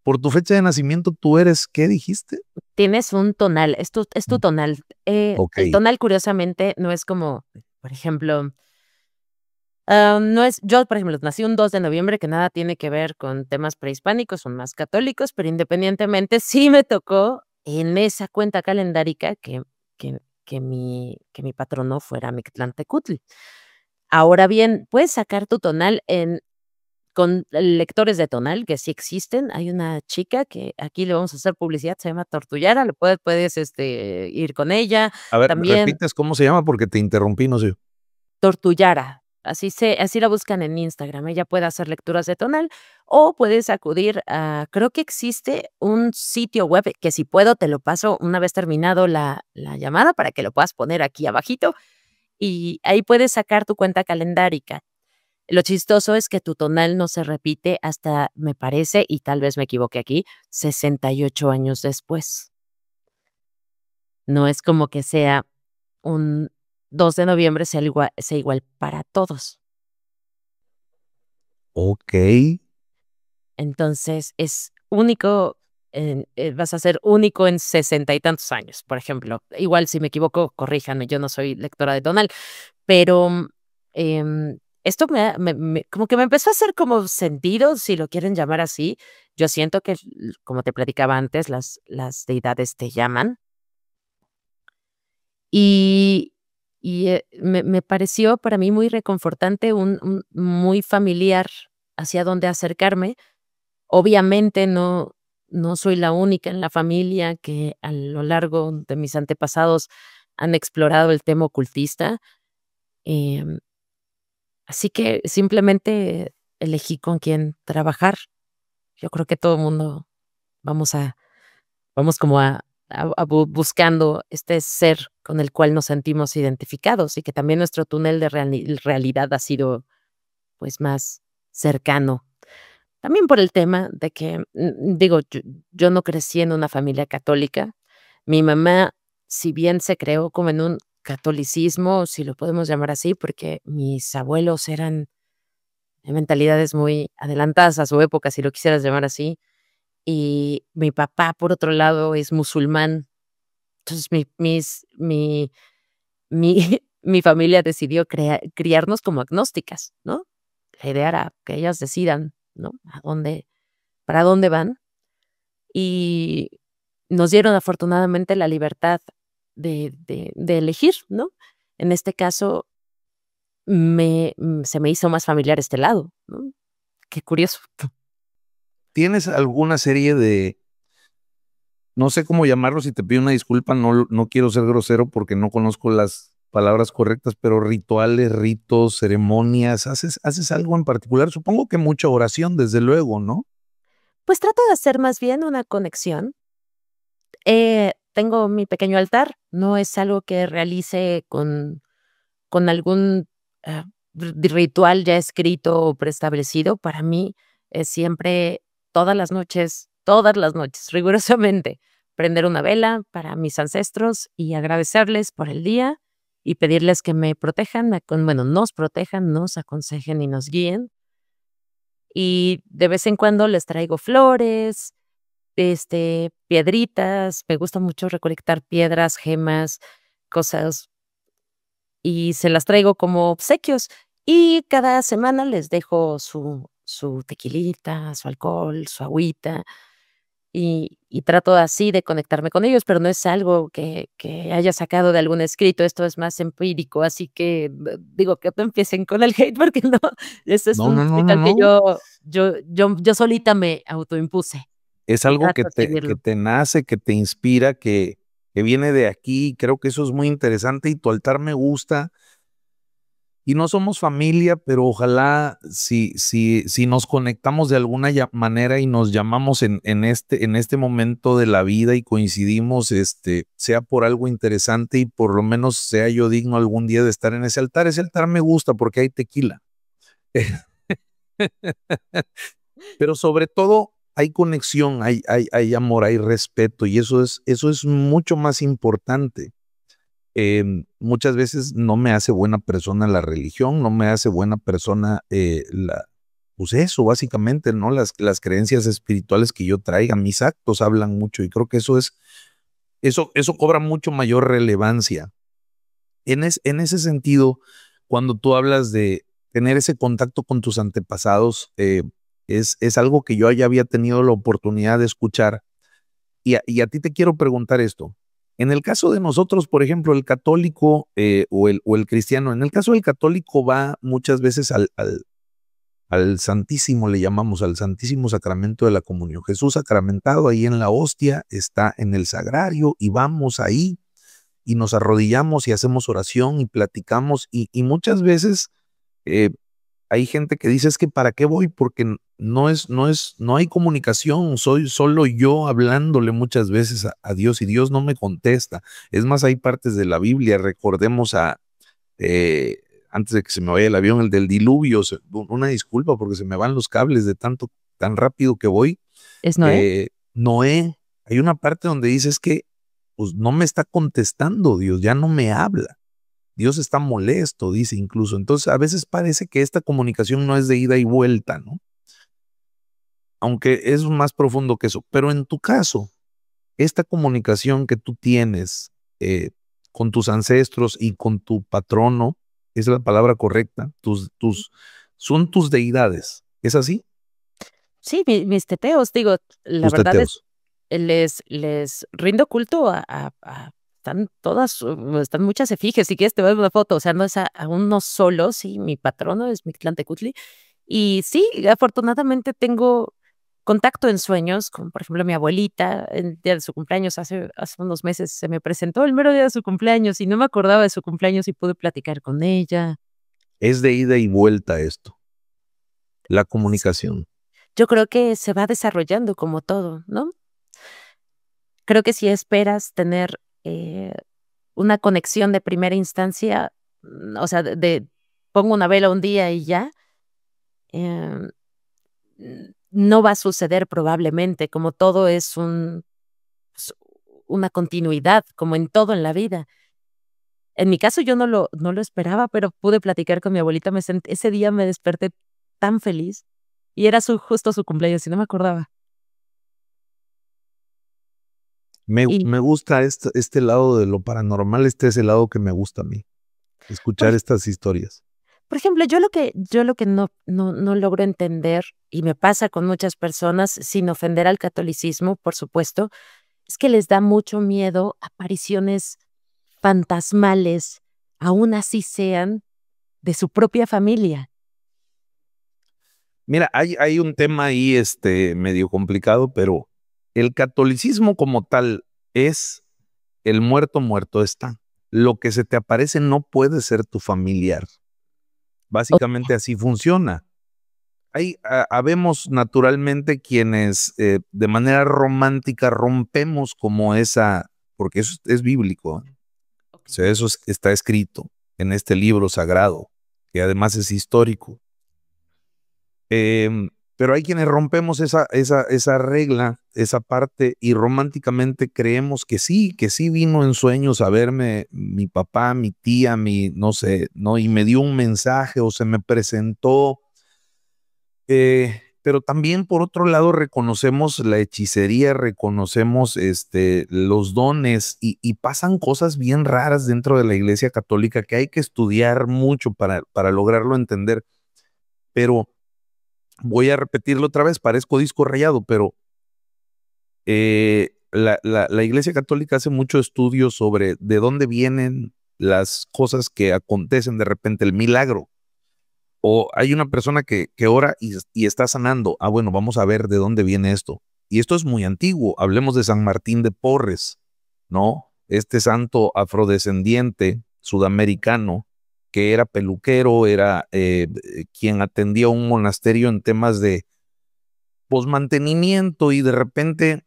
Por tu fecha de nacimiento, ¿tú eres qué dijiste? Tienes un tonal, es tu tonal. Ok. El tonal, curiosamente, no es como, por ejemplo, no es, yo, por ejemplo, nací un 2 de noviembre, que nada tiene que ver con temas prehispánicos, son más católicos, pero independientemente, sí me tocó en esa cuenta calendárica que mi patrono fuera Mictlantecutli. Ahora bien, puedes sacar tu tonal con lectores de tonal, que sí existen. Hay una chica que aquí le vamos a hacer publicidad, se llama Tortullara, puedes, ir con ella. A ver, ¿me También repites cómo se llama? Porque te interrumpí, no sé. Tortullara, así la buscan en Instagram. Ella puede hacer lecturas de tonal o puedes acudir a creo que existe un sitio web que si puedo te lo paso una vez terminado la llamada para que lo puedas poner aquí abajito, y ahí puedes sacar tu cuenta calendárica. Lo chistoso es que tu tonal no se repite hasta, me parece, y tal vez me equivoque aquí, 68 años después. No es como que sea un 2 de noviembre sea igual para todos. Ok. Entonces, es único, vas a ser único en 60 y tantos años, por ejemplo. Igual si me equivoco, corríjanme, yo no soy lectora de tonal, pero, esto como que me empezó a hacer como sentido, si lo quieren llamar así. Yo siento que, como te platicaba antes, las deidades te llaman, y me pareció para mí muy reconfortante, un muy familiar hacia dónde acercarme. Obviamente no soy la única en la familia que a lo largo de mis antepasados han explorado el tema ocultista. em Así que simplemente elegí con quién trabajar. Yo creo que todo el mundo vamos a vamos como a buscando este ser con el cual nos sentimos identificados, y que también nuestro túnel de realidad ha sido, pues, más cercano. También por el tema de que, digo, yo no crecí en una familia católica. Mi mamá, si bien se creó como en un catolicismo, si lo podemos llamar así, porque mis abuelos eran de mentalidades muy adelantadas a su época, si lo quisieras llamar así. Y mi papá, por otro lado, es musulmán. Entonces, mi mi familia decidió criarnos como agnósticas, ¿no? La idea era que ellas decidan, ¿no? Para dónde van. Y nos dieron afortunadamente la libertad de elegir, ¿no? En este caso, se me hizo más familiar este lado, ¿no? Qué curioso. ¿Tienes alguna serie de, no sé cómo llamarlo, si te pido una disculpa, no quiero ser grosero porque no conozco las palabras correctas, pero rituales, ritos, ceremonias, haces algo en particular? Supongo que mucha oración, desde luego, ¿no? Pues trato de hacer más bien una conexión. Tengo mi pequeño altar, no es algo que realice con algún, ritual ya escrito o preestablecido. Para mí es siempre todas las noches, rigurosamente, prender una vela para mis ancestros y agradecerles por el día y pedirles que me protejan, nos protejan, nos aconsejen y nos guíen. Y de vez en cuando les traigo flores, piedritas. Me gusta mucho recolectar piedras, gemas, cosas, y se las traigo como obsequios. Y cada semana les dejo su tequilita, su alcohol, su agüita. y trato así de conectarme con ellos, pero no es algo que haya sacado de algún escrito, esto es más empírico, así que, digo, que no empiecen con el hate, porque no, ese es No, un no, no, no, ritual que no. yo solita me autoimpuse Es y algo trato de que seguirlo. te nace, que te inspira, que viene de aquí. Creo que eso es muy interesante y tu altar me gusta. Y no somos familia, pero ojalá si nos conectamos de alguna manera y nos llamamos en este momento de la vida y coincidimos, sea por algo interesante y por lo menos sea yo digno algún día de estar en ese altar. Ese altar me gusta porque hay tequila. Pero sobre todo hay conexión, hay amor, hay respeto y eso es mucho más importante. Muchas veces no me hace buena persona la religión, no me hace buena persona pues eso, básicamente, ¿no? Las creencias espirituales que yo traiga, mis actos hablan mucho y creo que eso cobra mucho mayor relevancia. En ese sentido, cuando tú hablas de tener ese contacto con tus antepasados, es algo que yo ya había tenido la oportunidad de escuchar. Y a ti te quiero preguntar esto. En el caso de nosotros, por ejemplo, el católico o el cristiano, en el caso del católico va muchas veces al Santísimo, le llamamos al Santísimo Sacramento de la Comunión. Jesús sacramentado ahí en la hostia, está en el sagrario y vamos ahí y nos arrodillamos y hacemos oración y platicamos y muchas veces eh, hay gente que dice es que para qué voy porque no hay comunicación, soy solo yo hablándole muchas veces a Dios y Dios no me contesta. Es más, hay partes de la Biblia, recordemos eh, antes de que se me vaya el avión, el del diluvio, una disculpa porque se me van los cables de tan rápido que voy. ¿Es Noé? Noé, hay una parte donde dice es que pues no me está contestando Dios, ya no me habla. Dios está molesto, dice incluso. Entonces, a veces parece que esta comunicación no es de ida y vuelta, ¿no? Aunque es más profundo que eso. Pero en tu caso, esta comunicación que tú tienes con tus ancestros y con tu patrono, es la palabra correcta, son tus deidades. ¿Es así? Sí, mis teteos, digo, la Tus verdad es, teteos. les rindo culto están todas, están muchas efigies, si quieres te voy a dar una foto, o sea, no es a uno solo, sí, mi patrono es Mictlantecutli, y sí, afortunadamente tengo contacto en sueños con, por ejemplo, mi abuelita, el día de su cumpleaños, hace unos meses se me presentó el mero día de su cumpleaños y no me acordaba de su cumpleaños y pude platicar con ella. Es de ida y vuelta esto, la comunicación. Yo creo que se va desarrollando como todo, ¿no? Creo que si esperas tener, una conexión de primera instancia, o sea, pongo una vela un día y ya, em, no va a suceder probablemente, como todo es pues, una continuidad, como en todo en la vida. En mi caso, yo no lo esperaba, pero pude platicar con mi abuelita, ese día me desperté tan feliz, y era justo su cumpleaños, y no me acordaba. Y, Me gusta este lado de lo paranormal, este es el lado que me gusta a mí, por escuchar estas historias. Por ejemplo, yo lo que no logro entender, y me pasa con muchas personas, sin ofender al catolicismo, por supuesto, es que les da mucho miedo apariciones fantasmales, aún así sean de su propia familia. Mira, hay un tema ahí medio complicado, pero el catolicismo como tal es el muerto muerto está. Lo que se te aparece no puede ser tu familiar. O Básicamente así funciona. Habemos naturalmente quienes de manera romántica rompemos como esa, porque eso es bíblico, ¿eh? O sea, está escrito en este libro sagrado, que además es histórico. Pero hay quienes rompemos esa regla, esa parte, y románticamente creemos que sí vino en sueños a verme mi papá, mi tía, no sé, ¿no? Y me dio un mensaje o se me presentó. Pero también por otro lado reconocemos la hechicería, reconocemos los dones y pasan cosas bien raras dentro de la Iglesia Católica que hay que estudiar mucho para lograrlo entender. Pero voy a repetirlo otra vez, parezco disco rayado, pero La Iglesia Católica hace mucho estudio sobre de dónde vienen las cosas que acontecen de repente, el milagro. O hay una persona que ora y está sanando. Ah, bueno, vamos a ver de dónde viene esto. Y esto es muy antiguo. Hablemos de San Martín de Porres, ¿no? Este santo afrodescendiente sudamericano que era peluquero, era quien atendía un monasterio en temas de mantenimiento y de repente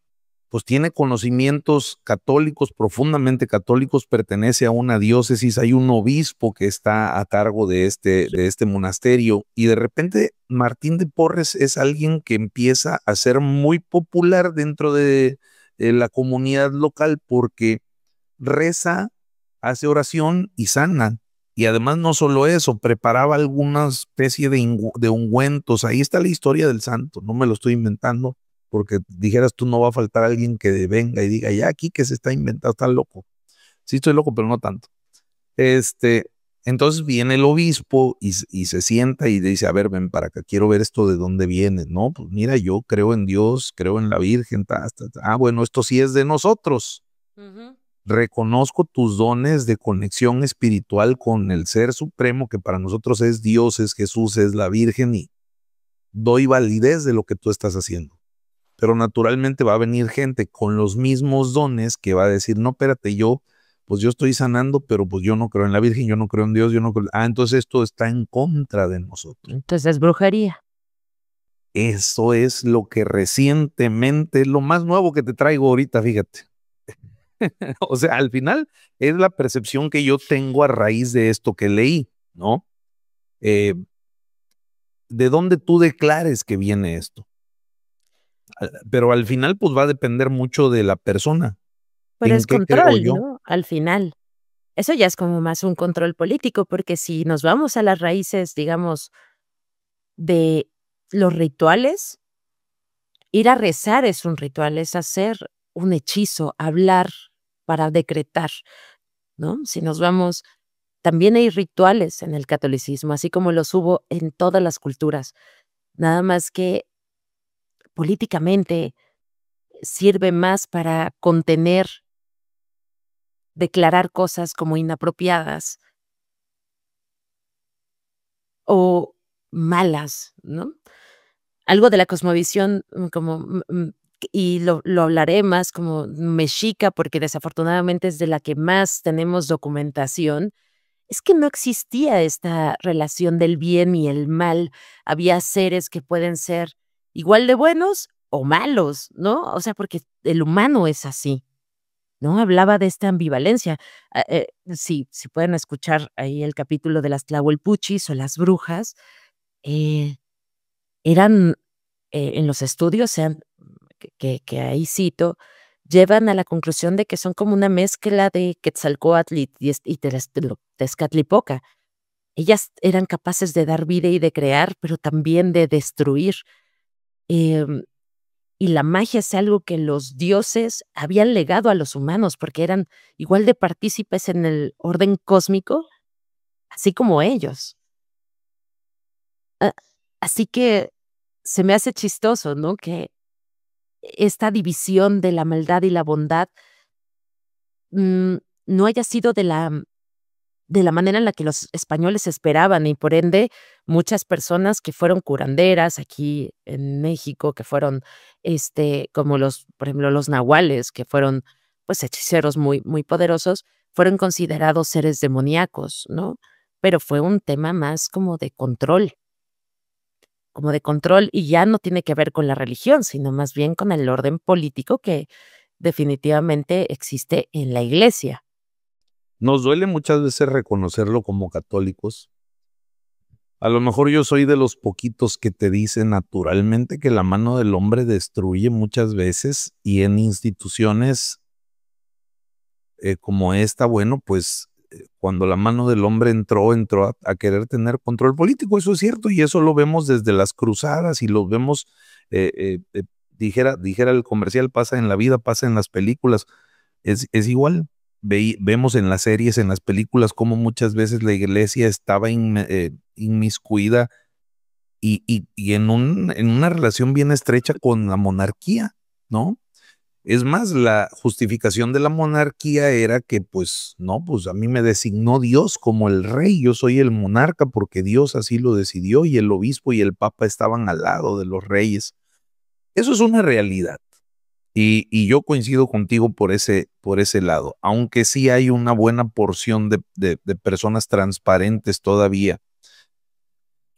pues tiene conocimientos católicos, profundamente católicos, pertenece a una diócesis, hay un obispo que está a cargo de este monasterio y de repente Martín de Porres es alguien que empieza a ser muy popular dentro de la comunidad local porque reza, hace oración y sana. Y además no solo eso, preparaba alguna especie de ungüentos. Ahí está la historia del santo, no me lo estoy inventando, porque dijeras tú no va a faltar alguien que venga y diga, ya aquí que se está inventando, está loco. Sí estoy loco, pero no tanto. Entonces viene el obispo y se sienta y dice, a ver, ven para acá, quiero ver esto de dónde viene. No, pues mira, yo creo en Dios, creo en la Virgen. Bueno, esto sí es de nosotros. Reconozco tus dones de conexión espiritual con el Ser Supremo, que para nosotros es Dios, es Jesús, es la Virgen, y doy validez de lo que tú estás haciendo. Pero naturalmente va a venir gente con los mismos dones que va a decir, no, espérate, pues yo estoy sanando, pero pues yo no creo en la Virgen, yo no creo en Dios, yo no creo. Entonces esto está en contra de nosotros. Entonces es brujería. Eso es lo que recientemente, lo más nuevo que te traigo ahorita, fíjate. O sea, al final es la percepción que yo tengo a raíz de esto que leí, ¿no? ¿De dónde tú declares que viene esto? Pero al final, pues va a depender mucho de la persona. Pero ¿En es qué creo control, yo? ¿no? Al final. Eso ya es como más un control político, porque si nos vamos a las raíces, digamos, de los rituales, ir a rezar es un ritual, es hacer un hechizo, hablar para decretar, ¿no? Si nos vamos, también hay rituales en el catolicismo, así como los hubo en todas las culturas, nada más que políticamente sirve más para contener, declarar cosas como inapropiadas o malas, ¿no? Algo de la cosmovisión, como, y lo hablaré más como mexica, porque desafortunadamente es de la que más tenemos documentación, es que no existía esta relación del bien y el mal. Había seres que pueden ser igual de buenos o malos, ¿no? O sea, porque el humano es así, ¿no? Hablaba de esta ambivalencia. Si pueden escuchar ahí el capítulo de las Tlahuelpuchis o las brujas, eh, eran en los estudios sean que ahí cito, llevan a la conclusión de que son como una mezcla de Quetzalcóatl y Tezcatlipoca. Ellas eran capaces de dar vida y de crear, pero también de destruir. Em, y la magia es algo que los dioses habían legado a los humanos, porque eran igual de partícipes en el orden cósmico, así como ellos. Ah, así que se me hace chistoso, ¿no? Que esta división de la maldad y la bondad, no haya sido de la manera en la que los españoles esperaban, y por ende, muchas personas que fueron curanderas aquí en México, que fueron, como por ejemplo, los nahuales, que fueron, pues, hechiceros muy muy poderosos, fueron considerados seres demoníacos, ¿no? Pero fue un tema más como de control, y ya no tiene que ver con la religión, sino más bien con el orden político que definitivamente existe en la iglesia. Nos duele muchas veces reconocerlo como católicos. A lo mejor yo soy de los poquitos que te dicen naturalmente que la mano del hombre destruye muchas veces y en instituciones como esta, bueno, pues cuando la mano del hombre entró a querer tener control político, eso es cierto, y eso lo vemos desde las cruzadas y lo vemos, dijera el comercial, pasa en la vida, pasa en las películas, es igual. Vemos en las series, en las películas, cómo muchas veces la iglesia estaba inmiscuida y en una relación bien estrecha con la monarquía, ¿no? Es más, la justificación de la monarquía era que, pues, no, pues a mí me designó Dios como el rey, yo soy el monarca porque Dios así lo decidió y el obispo y el papa estaban al lado de los reyes. Eso es una realidad. Y yo coincido contigo por ese lado, aunque sí hay una buena porción de personas transparentes todavía,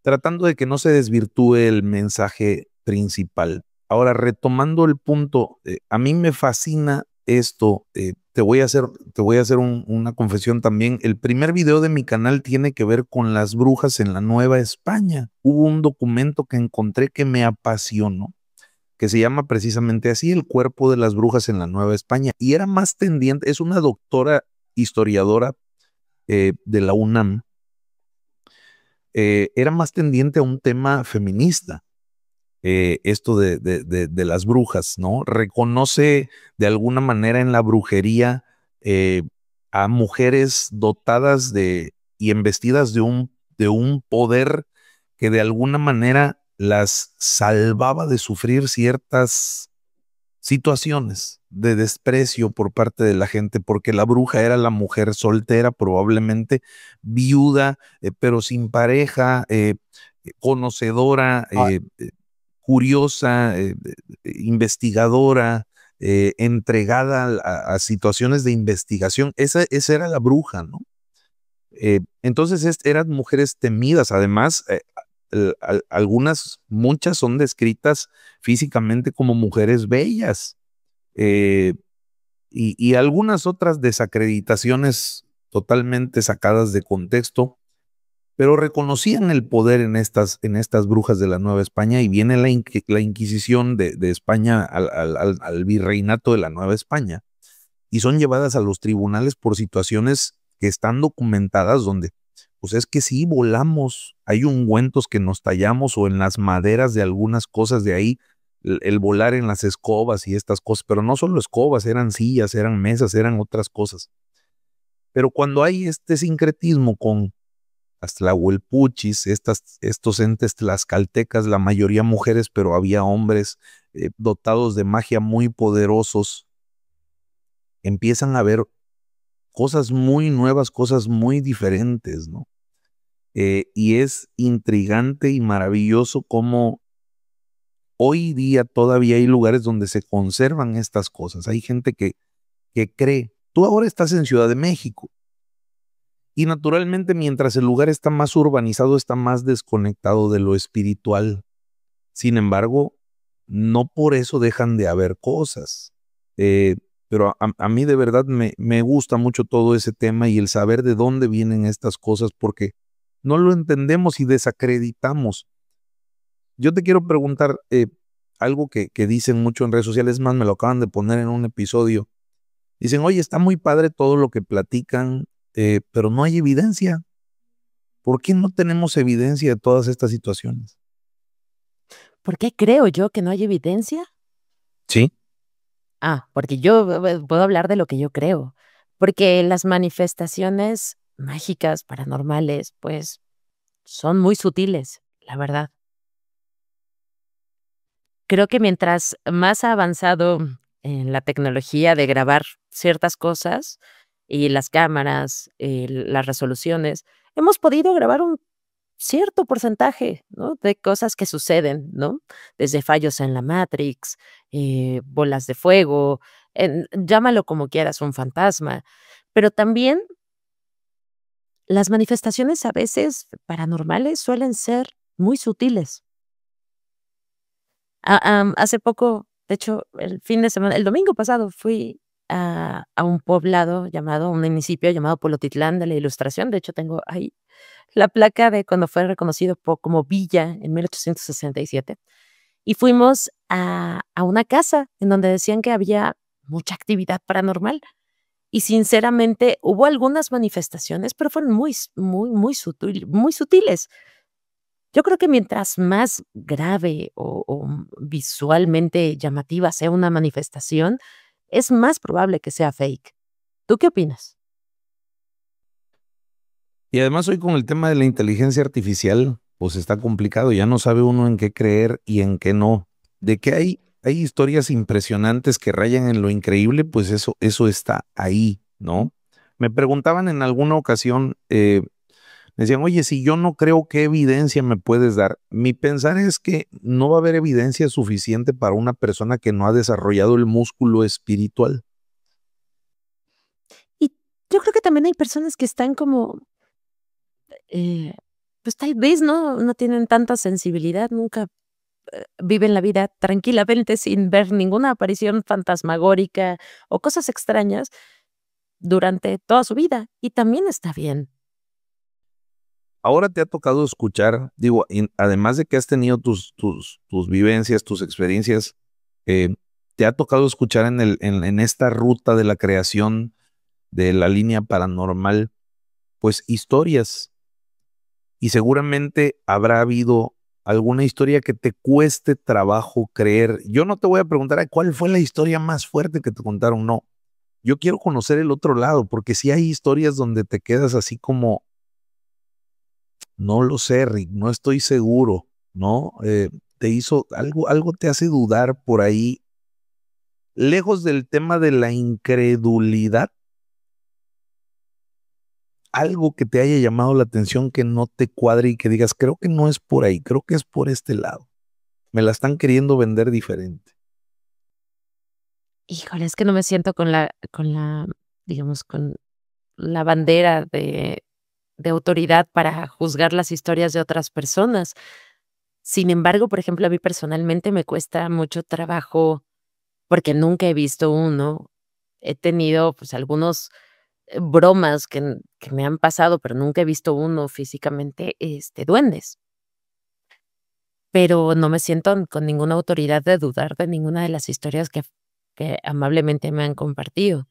tratando de que no se desvirtúe el mensaje principal. Ahora, retomando el punto, a mí me fascina esto. Te voy a hacer una confesión también. El primer video de mi canal tiene que ver con las brujas en la Nueva España. Hubo un documento que encontré que me apasionó, que se llama precisamente así, El cuerpo de las brujas en la Nueva España. Y era más tendiente, es una doctora historiadora de la UNAM, era más tendiente a un tema feminista, esto de las brujas, ¿no? Reconoce de alguna manera en la brujería a mujeres dotadas y embestidas de un poder que de alguna manera las salvaba de sufrir ciertas situaciones de desprecio por parte de la gente, porque la bruja era la mujer soltera, probablemente viuda, pero sin pareja, conocedora, curiosa, investigadora, entregada a situaciones de investigación. Esa era la bruja, ¿no? Entonces eran mujeres temidas, además, muchas son descritas físicamente como mujeres bellas, eh, y algunas otras desacreditaciones totalmente sacadas de contexto, pero reconocían el poder en estas brujas de la Nueva España, y viene la Inquisición de España al virreinato de la Nueva España, y son llevadas a los tribunales por situaciones que están documentadas donde, pues es que sí, volamos, hay ungüentos que nos tallamos o en las maderas de algunas cosas de ahí, el volar en las escobas y estas cosas, pero no solo escobas, eran sillas, eran mesas, eran otras cosas. Pero cuando hay este sincretismo con Tlahuelpuchis, estos entes tlaxcaltecas, la mayoría mujeres, pero había hombres dotados de magia muy poderosos, empiezan a ver cosas muy nuevas, cosas muy diferentes, ¿no? Y es intrigante y maravilloso cómo hoy día todavía hay lugares donde se conservan estas cosas. Hay gente que cree. Tú ahora estás en Ciudad de México y naturalmente mientras el lugar está más urbanizado, está más desconectado de lo espiritual. Sin embargo, no por eso dejan de haber cosas. Pero a mí de verdad me gusta mucho todo ese tema y el saber de dónde vienen estas cosas, porque no lo entendemos y desacreditamos. Yo te quiero preguntar algo que dicen mucho en redes sociales, más me lo acaban de poner en un episodio. Dicen, oye, está muy padre todo lo que platican, pero no hay evidencia. ¿Por qué no tenemos evidencia de todas estas situaciones? ¿Por qué creo yo que no hay evidencia? Sí. Porque yo puedo hablar de lo que yo creo, porque las manifestaciones mágicas, paranormales, pues, son muy sutiles, la verdad. Creo que mientras más ha avanzado en la tecnología de grabar ciertas cosas y las cámaras, las resoluciones, hemos podido grabar un cierto porcentaje, ¿no?, de cosas que suceden, ¿no? Desde fallos en la Matrix, bolas de fuego, llámalo como quieras, un fantasma. Pero también las manifestaciones a veces paranormales suelen ser muy sutiles. Hace poco, de hecho, el fin de semana, el domingo pasado, fui a un poblado llamado, un municipio llamado Polotitlán de la Ilustración. De hecho, tengo ahí la placa de cuando fue reconocido como villa en 1867. Y fuimos a una casa en donde decían que había mucha actividad paranormal. Y sinceramente hubo algunas manifestaciones, pero fueron muy sutiles. Yo creo que mientras más grave o visualmente llamativa sea una manifestación, es más probable que sea fake. ¿Tú qué opinas? Y además hoy con el tema de la inteligencia artificial, pues está complicado, ya no sabe uno en qué creer y en qué no. De que hay hay historias impresionantes que rayan en lo increíble, pues eso está ahí, ¿no? Me preguntaban en alguna ocasión, me decían, oye, si yo no creo, ¿qué evidencia me puedes dar? Mi pensar es que no va a haber evidencia suficiente para una persona que no ha desarrollado el músculo espiritual. Y yo creo que también hay personas que están como, eh, pues tal vez no tienen tanta sensibilidad, nunca viven la vida tranquilamente sin ver ninguna aparición fantasmagórica o cosas extrañas durante toda su vida, y también está bien. Ahora te ha tocado escuchar, digo, además de que has tenido tus vivencias, tus experiencias, te ha tocado escuchar en esta ruta de la creación de la línea paranormal, pues historias, y seguramente habrá habido alguna historia que te cueste trabajo creer. Yo no te voy a preguntar, "Ay, ¿cuál fue la historia más fuerte que te contaron?" No, yo quiero conocer el otro lado, porque sí hay historias donde te quedas así como, no lo sé, Rick, no estoy seguro, ¿no? Te hizo algo te hace dudar por ahí, lejos del tema de la incredulidad, algo que te haya llamado la atención que no te cuadre y que digas, creo que no es por ahí, creo que es por este lado. Me la están queriendo vender diferente. Híjole, es que no me siento digamos, con la bandera de autoridad para juzgar las historias de otras personas. Sin embargo, por ejemplo, a mí personalmente me cuesta mucho trabajo porque nunca he visto uno. He tenido, pues, algunos, bromas que me han pasado, pero nunca he visto uno físicamente, duendes. Pero no me siento con ninguna autoridad de dudar de ninguna de las historias que amablemente me han compartido.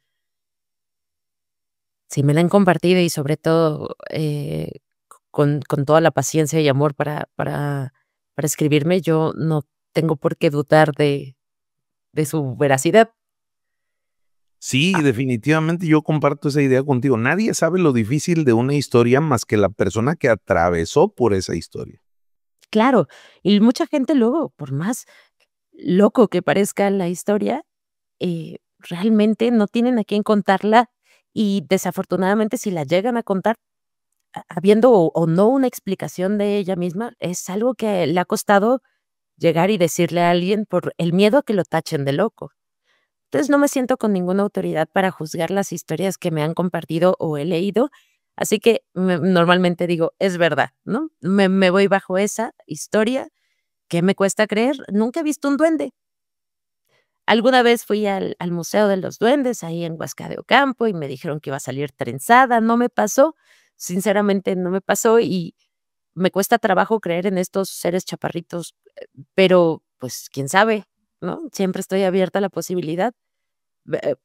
Si me la han compartido y sobre todo, con toda la paciencia y amor para escribirme, yo no tengo por qué dudar de su veracidad. Sí, definitivamente yo comparto esa idea contigo. Nadie sabe lo difícil de una historia más que la persona que atravesó por esa historia. Claro, y mucha gente luego, por más loco que parezca la historia, realmente no tienen a quién contarla y desafortunadamente si la llegan a contar, habiendo o no una explicación de ella misma, es algo que le ha costado llegar y decirle a alguien por el miedo a que lo tachen de loco. Entonces, no me siento con ninguna autoridad para juzgar las historias que me han compartido o he leído, así que normalmente digo: "Es verdad", ¿no? Me voy bajo esa historia. ¿Qué me cuesta creer? Nunca he visto un duende. Alguna vez fui al Museo de los Duendes, ahí en Huasca de Ocampo, y me dijeron que iba a salir trenzada, no me pasó, sinceramente no me pasó, y me cuesta trabajo creer en estos seres chaparritos, pero, pues, quién sabe, ¿no? Siempre estoy abierta a la posibilidad.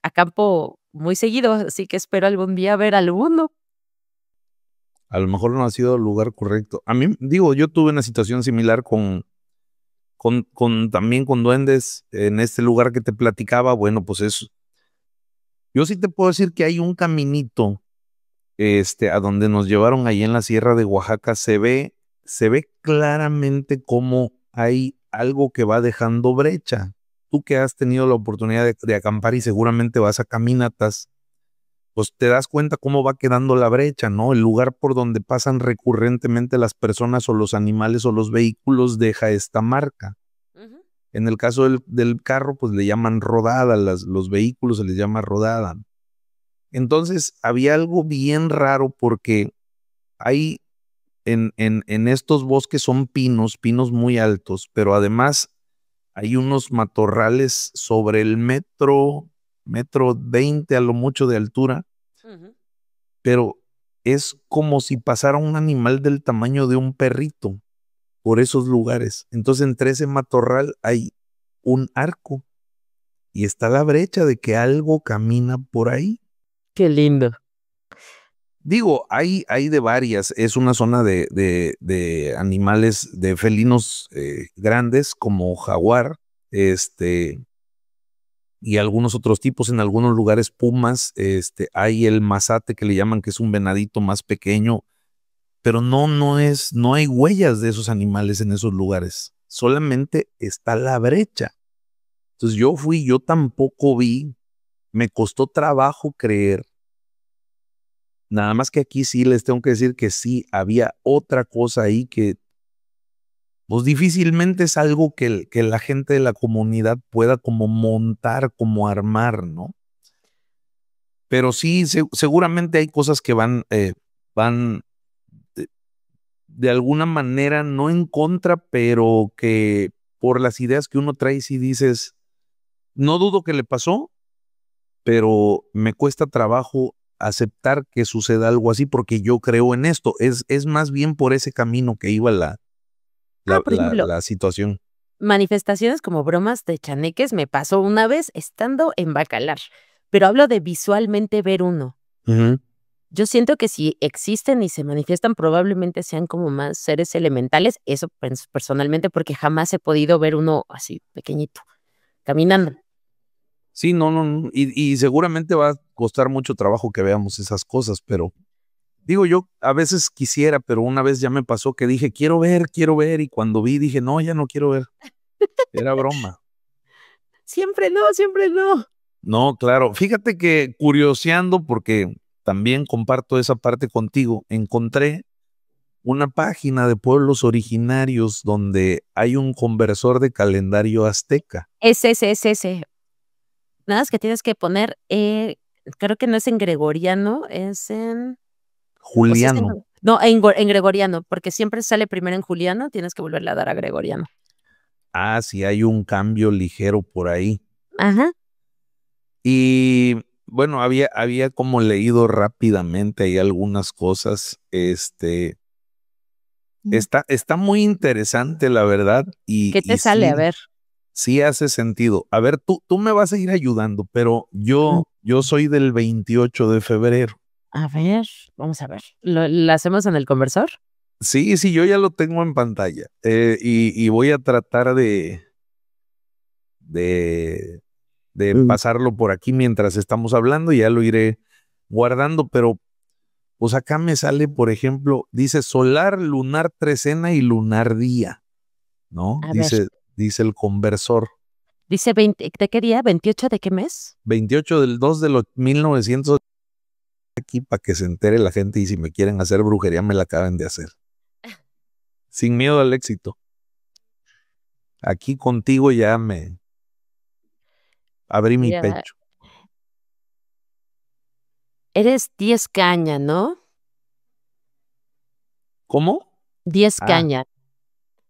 Acampo muy seguido, así que espero algún día ver alguno. A lo mejor no ha sido el lugar correcto. A mí, digo, yo tuve una situación similar con también con duendes en este lugar que te platicaba. Bueno, pues yo sí te puedo decir que hay un caminito, a donde nos llevaron ahí en la sierra de Oaxaca. Se ve claramente cómo hay algo que va dejando brecha. Tú que has tenido la oportunidad de acampar y seguramente vas a caminatas, pues te das cuenta cómo va quedando la brecha, ¿no? El lugar por donde pasan recurrentemente las personas o los animales o los vehículos deja esta marca. Ujú. En el caso del carro, pues le llaman rodada, los vehículos se les llama rodada. Entonces, había algo bien raro porque hay en estos bosques son pinos muy altos, pero además hay unos matorrales sobre el metro 20 a lo mucho de altura, Ujú. pero es como si pasara un animal del tamaño de un perrito por esos lugares. Entonces, entre ese matorral hay un arco y está la brecha de que algo camina por ahí. Qué lindo. Digo, hay de varias. Es una zona de animales, de felinos grandes como jaguar, y algunos otros tipos. En algunos lugares pumas, hay el mazate que le llaman, que es un venadito más pequeño, pero no hay huellas de esos animales en esos lugares. Solamente está la brecha. Entonces yo tampoco vi, me costó trabajo creer. Nada más que aquí sí les tengo que decir que sí, había otra cosa ahí que pues difícilmente es algo que la gente de la comunidad pueda como montar, como armar, ¿no? Pero sí, seguramente hay cosas que van de alguna manera no en contra, pero que por las ideas que uno trae, sí dices, no dudo que le pasó, pero me cuesta trabajo aceptar que suceda algo así porque yo creo en esto. Es más bien por ese camino que iba Por ejemplo, la situación. manifestaciones como bromas de chaneques me pasó una vez estando en Bacalar, pero hablo de visualmente ver uno. Ujú. Yo siento que si existen y se manifiestan, probablemente sean como más seres elementales, eso personalmente, porque jamás he podido ver uno así pequeñito, caminando. Sí, no. Y seguramente va a costar mucho trabajo que veamos esas cosas, pero digo yo, a veces quisiera, pero una vez ya me pasó que dije, quiero ver, y cuando vi dije, no, ya no quiero ver. Era broma. Siempre no, siempre no. No, claro. Fíjate que curioseando, porque también comparto esa parte contigo, encontré una página de pueblos originarios donde hay un conversor de calendario azteca. Es ese. Nada más que tienes que poner, creo que no es en gregoriano, es en o sí es en Juliano. no, en gregoriano, porque siempre sale primero en juliano, tienes que volverle a dar a gregoriano. Ah, sí, hay un cambio ligero por ahí. Ajá. Y bueno, había como leído rápidamente ahí algunas cosas. Está muy interesante, la verdad, ¿Qué te y sale? A sí, ver. sí hace sentido. A ver, tú me vas a ir ayudando, pero yo soy del 28 de febrero. A ver, vamos a ver. ¿Lo hacemos en el conversor? Sí, yo ya lo tengo en pantalla. Y voy a tratar de, de pasarlo por aquí mientras estamos hablando y ya lo iré guardando, pero pues acá me sale, por ejemplo, dice solar, lunar trecena y lunar día, ¿no? A ver, Dice el conversor. dice 20, ¿de qué día? ¿28 de qué mes? 28 del 2 de los 1900 aquí para que se entere la gente y si me quieren hacer brujería me la acaban de hacer. Sin miedo al éxito. Aquí contigo ya me abrí mi Mira, pecho. eres 10 caña, ¿no? ¿Cómo? 10 Ah, caña.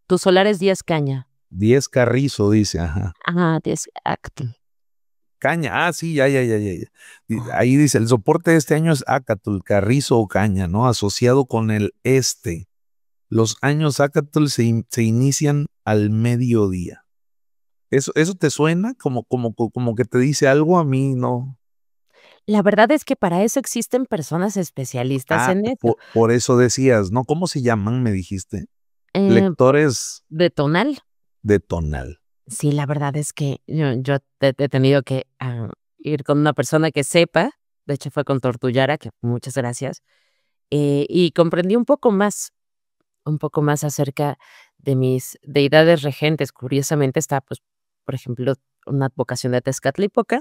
Tu solar es 10 caña. 10 carrizo, dice, ajá. Ajá, 10 acto. Caña, sí, ya. Ahí dice, el soporte de este año es Acatl, carrizo o caña, ¿no? Asociado con el este. Los años Acatl se inician al mediodía. ¿Eso te suena? Como que te dice algo a mí, ¿no? La verdad es que para eso existen personas especialistas Ah, en eso. por eso decías, ¿no? ¿Cómo se llaman? Me dijiste. Eh, Lectores de tonal. de tonal. Sí, la verdad es que yo he tenido que ir con una persona que sepa. De hecho, fue con Tortullara, que muchas gracias. Y comprendí un poco más acerca de mis deidades regentes. Curiosamente está, pues, por ejemplo, una advocación de Tezcatlipoca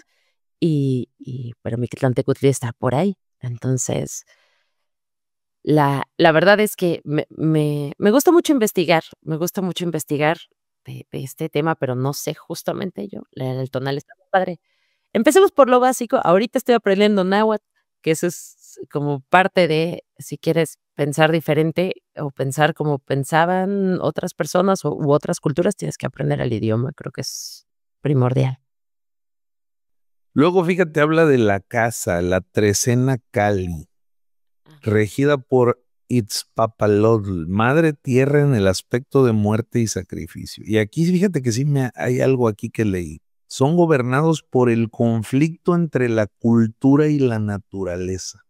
pero Mictlantecutli está por ahí. Entonces, la verdad es que me gusta mucho investigar de este tema, pero no sé justamente yo, el tonal está muy padre. Empecemos por lo básico, ahorita estoy aprendiendo náhuatl, que eso es como parte de, si quieres pensar diferente o pensar como pensaban otras personas u otras culturas, tienes que aprender el idioma, creo que es primordial. Luego, fíjate, habla de la casa, la Trecena Cali, regida por Itzpapalotl, madre tierra en el aspecto de muerte y sacrificio. Y aquí fíjate que sí hay algo aquí que leí. Son gobernados por el conflicto entre la cultura y la naturaleza.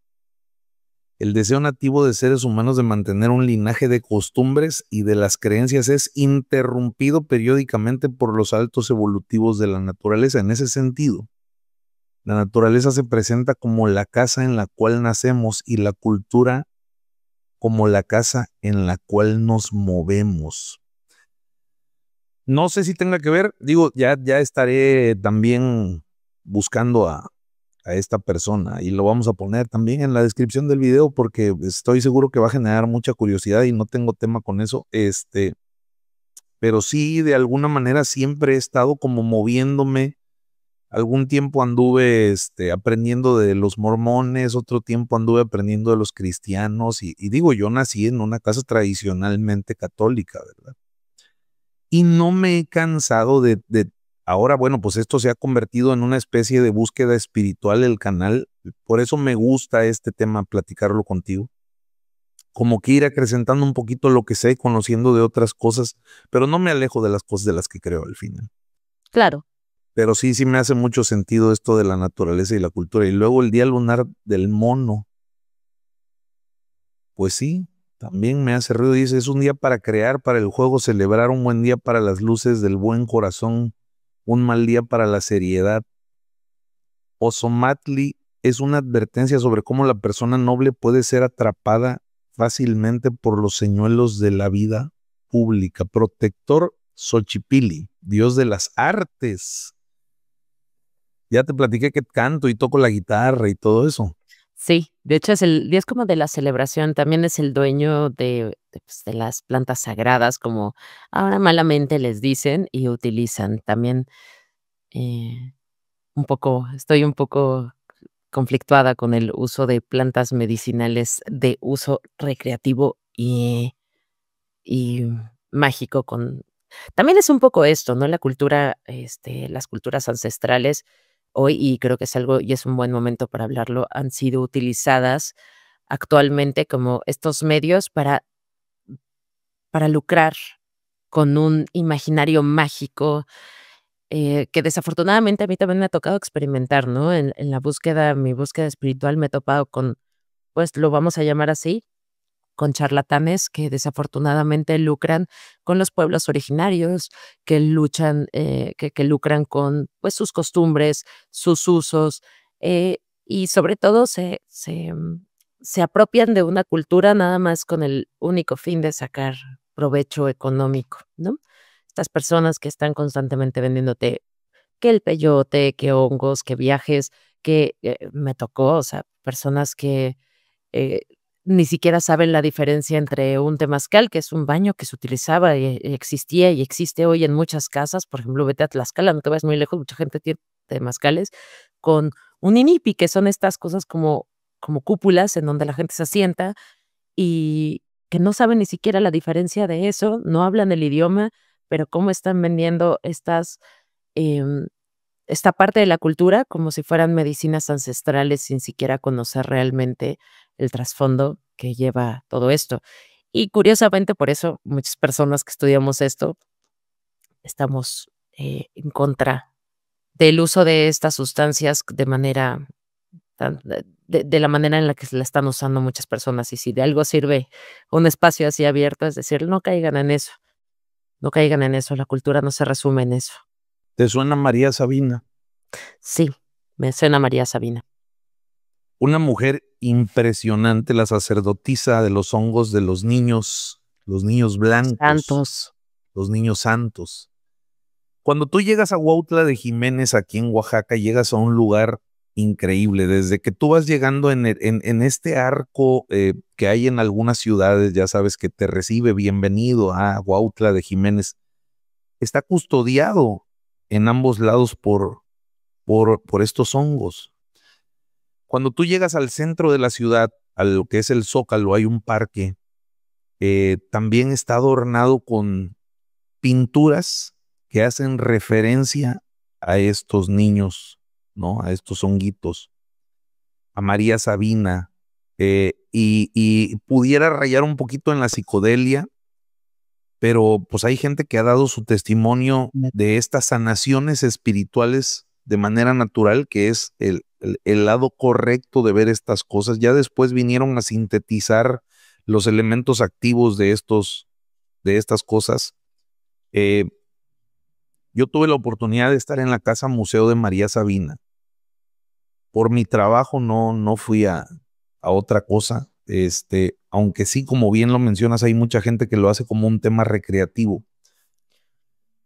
El deseo nativo de seres humanos de mantener un linaje de costumbres y de las creencias es interrumpido periódicamente por los saltos evolutivos de la naturaleza. En ese sentido, la naturaleza se presenta como la casa en la cual nacemos y la cultura como la casa en la cual nos movemos. No sé si tenga que ver, digo, ya estaré también buscando a esta persona y lo vamos a poner también en la descripción del video porque estoy seguro que va a generar mucha curiosidad y no tengo tema con eso, pero sí de alguna manera siempre he estado como moviéndome. Algún tiempo anduve aprendiendo de los mormones, otro tiempo anduve aprendiendo de los cristianos y digo, yo nací en una casa tradicionalmente católica, ¿verdad? Y no me he cansado ahora, bueno, pues esto se ha convertido en una especie de búsqueda espiritual el canal, por eso me gusta este tema, platicarlo contigo, como que ir acrecentando un poquito lo que sé, conociendo de otras cosas, pero no me alejo de las cosas de las que creo al final. Claro. Pero sí me hace mucho sentido esto de la naturaleza y la cultura. Y luego el Día Lunar del Mono, pues sí, también me hace ruido. Dice, es un día para crear, para el juego, celebrar, un buen día para las luces del buen corazón, un mal día para la seriedad. Ozomatli es una advertencia sobre cómo la persona noble puede ser atrapada fácilmente por los señuelos de la vida pública. Protector Xochipilli, dios de las artes. Ya te platiqué que canto y toco la guitarra y todo eso. Sí, de hecho es el día es como de la celebración, también es el dueño pues, de las plantas sagradas, como ahora malamente les dicen y utilizan. También, eh, estoy un poco conflictuada con el uso de plantas medicinales de uso recreativo y mágico con también es un poco esto, ¿no? La cultura, las culturas ancestrales hoy, y creo que es algo y es un buen momento para hablarlo, han sido utilizadas actualmente como estos medios para lucrar con un imaginario mágico, que desafortunadamente a mí también me ha tocado experimentar, ¿no? En la búsqueda mi búsqueda espiritual me he topado con, pues, lo vamos a llamar así, con charlatanes que desafortunadamente lucran con los pueblos originarios, que luchan, que lucran con, pues, sus costumbres, sus usos, y sobre todo se apropian de una cultura nada más con el único fin de sacar provecho económico, ¿no? Estas personas que están constantemente vendiéndote que el peyote, que hongos, que viajes, que, me tocó, o sea, personas que eh, ni siquiera saben la diferencia entre un temazcal, que es un baño que se utilizaba y existía y existe hoy en muchas casas. Por ejemplo, vete a Tlaxcala, no te vayas muy lejos, mucha gente tiene temazcales con un inipi, que son estas cosas como cúpulas en donde la gente se asienta y que no saben ni siquiera la diferencia de eso, no hablan el idioma, pero cómo están vendiendo em, esta parte de la cultura como si fueran medicinas ancestrales sin siquiera conocer realmente el trasfondo que lleva todo esto. Y curiosamente, por eso muchas personas que estudiamos esto estamos, en contra del uso de estas sustancias de manera tan de la manera en la que se la están usando muchas personas. Y si de algo sirve un espacio así abierto, es decir, no caigan en eso, no caigan en eso, la cultura no se resume en eso. ¿Te suena María Sabina? Sí, me suena María Sabina. Una mujer impresionante, la sacerdotisa de los hongos de los niños blancos, Santos. los niños santos. Cuando tú llegas a Huautla de Jiménez, aquí en Oaxaca, llegas a un lugar increíble. Desde que tú vas llegando en este arco que hay en algunas ciudades, ya sabes que te recibe bienvenido a Huautla de Jiménez, está custodiado en ambos lados por estos hongos. Cuando tú llegas al centro de la ciudad, a lo que es el Zócalo, hay un parque, también está adornado con pinturas que hacen referencia a estos niños, ¿no? A estos honguitos, a María Sabina, y pudiera rayar un poquito en la psicodelia, pero pues hay gente que ha dado su testimonio de estas sanaciones espirituales de manera natural, que es el lado correcto de ver estas cosas. Ya después vinieron a sintetizar los elementos activos de estas cosas. Eh, yo tuve la oportunidad de estar en la Casa Museo de María Sabina. Por mi trabajo no fui a otra cosa, aunque sí, como bien lo mencionas, hay mucha gente que lo hace como un tema recreativo.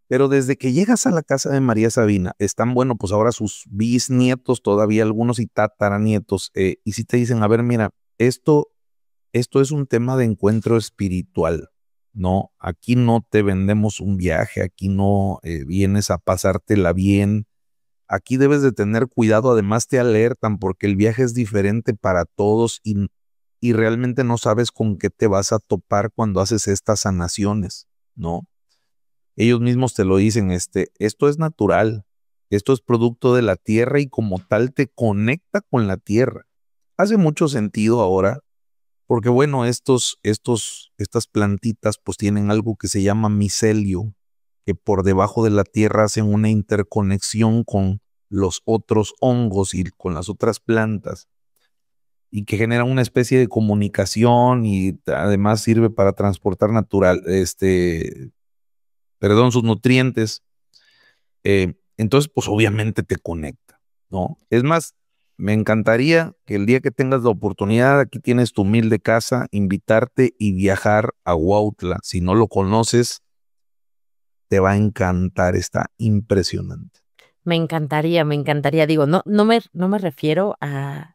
Pero desde que llegas a la casa de María Sabina, están, bueno, pues ahora sus bisnietos, todavía algunos y tataranietos, y si te dicen, a ver, mira, esto es un tema de encuentro espiritual, ¿no? Aquí no te vendemos un viaje, aquí no vienes a pasártela bien, aquí debes de tener cuidado, además te alertan porque el viaje es diferente para todos y realmente no sabes con qué te vas a topar cuando haces estas sanaciones, ¿no? Ellos mismos te lo dicen, esto es natural, esto es producto de la tierra y como tal te conecta con la tierra. Hace mucho sentido ahora, porque bueno, estas plantitas pues tienen algo que se llama micelio, que por debajo de la tierra hacen una interconexión con los otros hongos y con las otras plantas y que genera una especie de comunicación y además sirve para transportar sus nutrientes. Entonces, pues obviamente te conecta, ¿no? Es más, me encantaría que el día que tengas la oportunidad, aquí tienes tu humilde casa, invitarte y viajar a Huautla. Si no lo conoces, te va a encantar, está impresionante. Me encantaría, me encantaría. Digo, no me refiero a